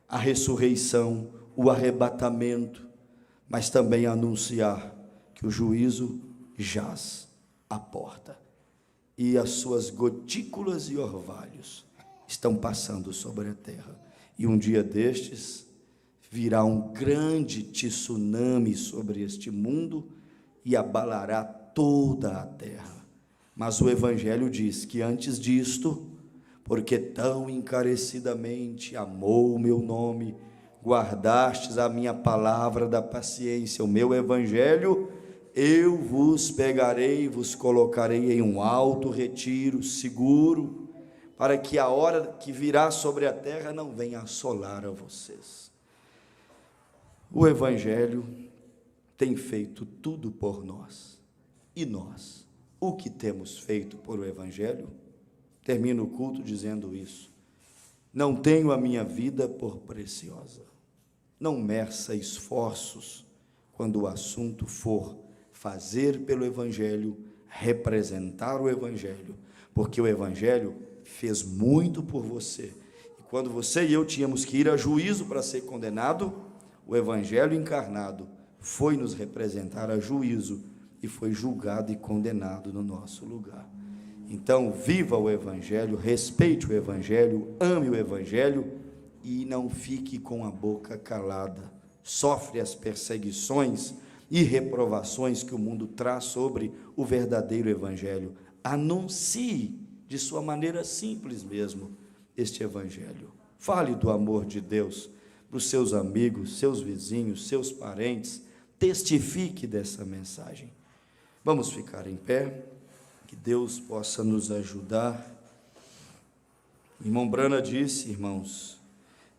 a ressurreição, o arrebatamento, mas também anunciar que o juízo jaz à porta, e as suas gotículas e orvalhos estão passando sobre a terra, e um dia destes virá um grande tsunami sobre este mundo e abalará toda a terra. Mas o evangelho diz que antes disto, porque tão encarecidamente amou o meu nome, guardastes a minha palavra da paciência, o meu evangelho, eu vos pegarei, vos colocarei em um alto retiro seguro, para que a hora que virá sobre a terra não venha assolar a vocês. O Evangelho tem feito tudo por nós. E nós, o que temos feito por o Evangelho? Termino o culto dizendo isso. Não tenho a minha vida por preciosa. Não meça esforços quando o assunto for fazer pelo Evangelho, representar o Evangelho, porque o Evangelho fez muito por você. E quando você e eu tínhamos que ir a juízo para ser condenado, o Evangelho encarnado foi nos representar a juízo e foi julgado e condenado no nosso lugar. Então, viva o Evangelho, respeite o Evangelho, ame o Evangelho e não fique com a boca calada. Sofre as perseguições e reprovações que o mundo traz sobre o verdadeiro Evangelho. Anuncie de sua maneira simples mesmo este Evangelho. Fale do amor de Deus para os seus amigos, seus vizinhos, seus parentes. Testifique dessa mensagem. Vamos ficar em pé, que Deus possa nos ajudar. Irmão Brana disse, irmãos,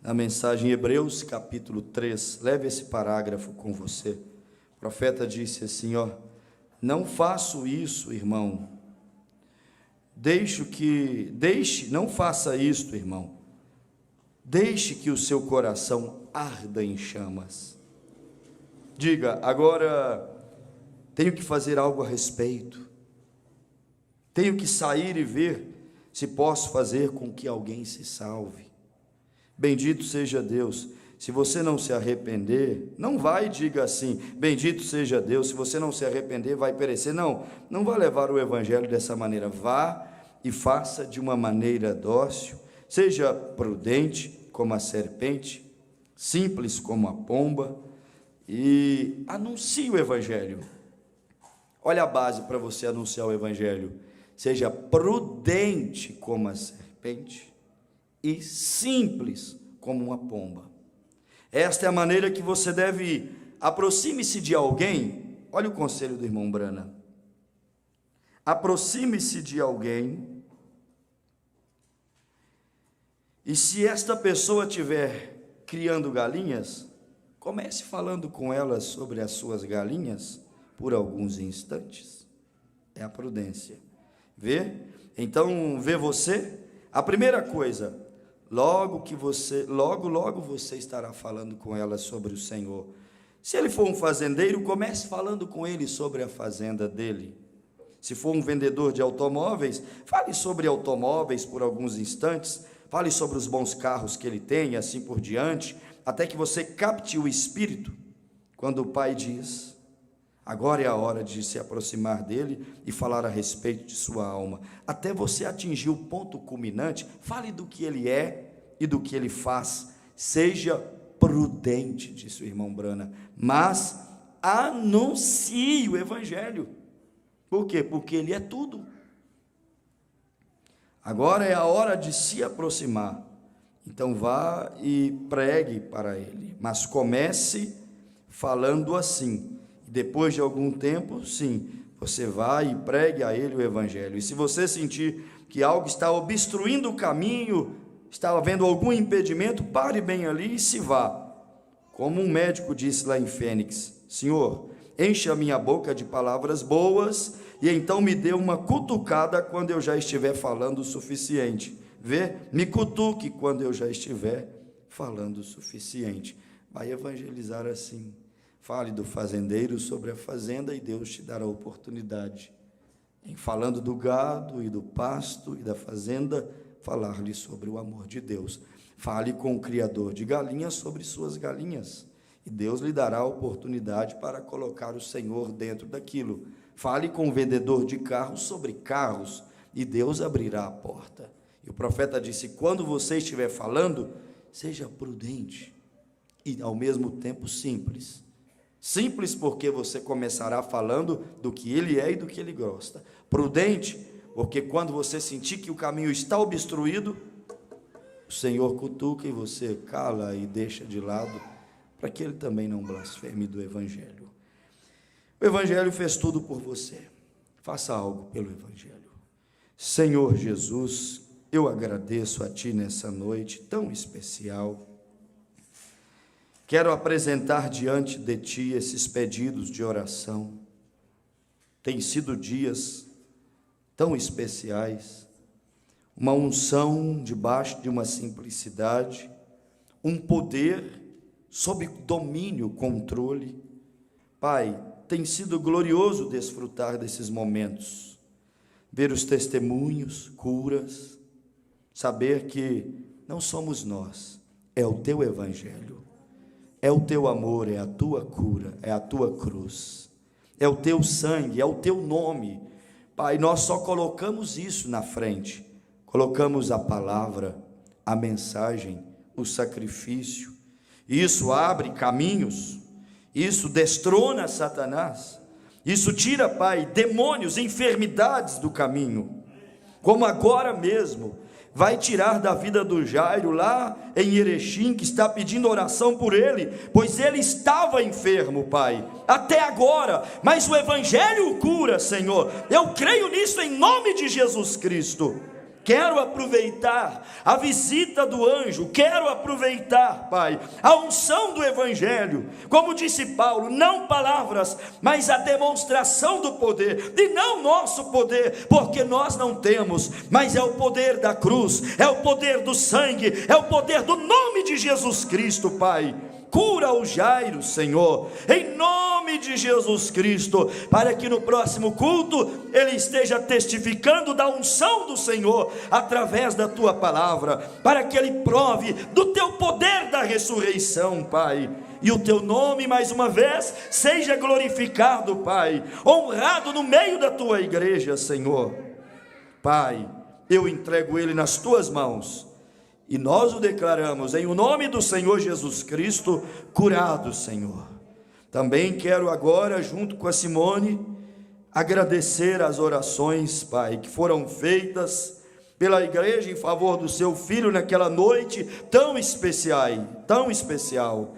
na mensagem Hebreus capítulo 3, leve esse parágrafo com você. O profeta disse assim, não faço isso, irmão. Não faça isto, irmão. Deixe que o seu coração arda em chamas. Diga, agora tenho que fazer algo a respeito. Tenho que sair e ver se posso fazer com que alguém se salve. Bendito seja Deus. Se você não se arrepender, não vai e diga assim, bendito seja Deus, se você não se arrepender, vai perecer. Não vá levar o Evangelho dessa maneira. Vá e faça de uma maneira dócil, seja prudente como a serpente, simples como a pomba, e anuncie o Evangelho. Olha a base para você anunciar o Evangelho. Seja prudente como a serpente e simples como uma pomba. Esta é a maneira que você deve ir. Aproxime-se de alguém. Olha o conselho do irmão Brana. Aproxime-se de alguém. E se esta pessoa estiver criando galinhas, comece falando com ela sobre as suas galinhas por alguns instantes. É a prudência. Vê? Então, vê você. A primeira coisa, logo você estará falando com ela sobre o Senhor. Se ele for um fazendeiro, comece falando com ele sobre a fazenda dele. Se for um vendedor de automóveis, fale sobre automóveis por alguns instantes. Fale sobre os bons carros que ele tem e assim por diante, até que você capte o espírito, quando o Pai diz, agora é a hora de se aproximar dele e falar a respeito de sua alma, até você atingir o ponto culminante. Fale do que ele é e do que ele faz, seja prudente, disse o irmão Brana, mas anuncie o Evangelho. Por quê? Porque ele é tudo. Agora é a hora de se aproximar. Então vá e pregue para ele. Mas comece falando assim. Depois de algum tempo, sim, você vai e pregue a ele o Evangelho. E se você sentir que algo está obstruindo o caminho, está havendo algum impedimento, pare bem ali e se vá. Como um médico disse lá em Fênix, Senhor, enche a minha boca de palavras boas e então me dê uma cutucada quando eu já estiver falando o suficiente. Vê? Me cutuque quando eu já estiver falando o suficiente. Vai evangelizar assim. Fale do fazendeiro sobre a fazenda e Deus te dará a oportunidade. Em falando do gado e do pasto e da fazenda, falar-lhe sobre o amor de Deus. Fale com o criador de galinhas sobre suas galinhas. E Deus lhe dará a oportunidade para colocar o Senhor dentro daquilo. Fale com o vendedor de carros sobre carros, e Deus abrirá a porta. E o profeta disse, quando você estiver falando, seja prudente, e ao mesmo tempo simples. Simples porque você começará falando do que ele é e do que ele gosta. Prudente, porque quando você sentir que o caminho está obstruído, o Senhor cutuca e você cala e deixa de lado, para que ele também não blasfeme do Evangelho. O Evangelho fez tudo por você. Faça algo pelo Evangelho. Senhor Jesus, eu agradeço a Ti nessa noite tão especial. quero apresentar diante de Ti esses pedidos de oração. Tem sido dias tão especiais, uma unção debaixo de uma simplicidade, um poder sob domínio, controle. Pai, tem sido glorioso desfrutar desses momentos, ver os testemunhos, curas, saber que não somos nós, é o Teu Evangelho, é o Teu amor, é a Tua cura, é a Tua cruz, é o Teu sangue, é o Teu nome. Pai, nós só colocamos isso na frente, colocamos a palavra, a mensagem, o sacrifício. Isso abre caminhos, isso destrona Satanás, isso tira, Pai, demônios, enfermidades do caminho, como agora mesmo vai tirar da vida do Jairo lá em Erechim, que está pedindo oração por ele, pois ele estava enfermo, Pai, até agora, mas o Evangelho o cura, Senhor. Eu creio nisso em nome de Jesus Cristo. Quero aproveitar a visita do anjo, quero aproveitar, Pai, a unção do Evangelho, como disse Paulo, não palavras, mas a demonstração do poder, e não nosso poder, porque nós não temos, mas é o poder da cruz, é o poder do sangue, é o poder do nome de Jesus Cristo, Pai. Cura o Jairo, Senhor, em nome de Jesus Cristo, para que no próximo culto ele esteja testificando da unção do Senhor, através da Tua palavra, para que ele prove do Teu poder da ressurreição, Pai, e o Teu nome mais uma vez seja glorificado, Pai, honrado no meio da Tua igreja, Senhor. Pai, eu entrego ele nas Tuas mãos, e nós o declaramos em o nome do Senhor Jesus Cristo, curado, Senhor. Também quero agora, junto com a Simone, agradecer as orações, Pai, que foram feitas pela igreja em favor do seu filho naquela noite tão especial, tão especial.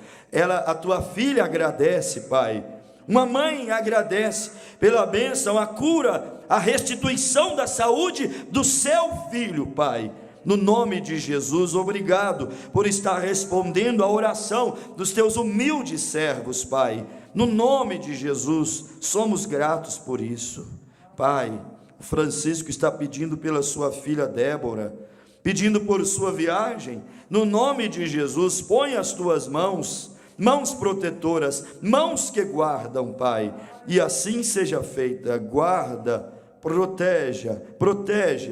A Tua filha agradece, Pai. Uma mãe agradece pela bênção, a cura, a restituição da saúde do seu filho, Pai. No nome de Jesus, obrigado por estar respondendo a oração dos Teus humildes servos, Pai. No nome de Jesus, somos gratos por isso. Pai, o Francisco está pedindo pela sua filha Débora, pedindo por sua viagem. No nome de Jesus, põe as Tuas mãos, mãos protetoras, mãos que guardam, Pai. E assim seja feita, guarda, protege,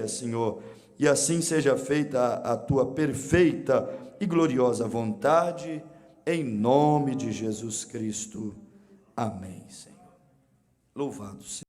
Senhor. E assim seja feita a Tua perfeita e gloriosa vontade, em nome de Jesus Cristo. Amém, Senhor. Louvado seja.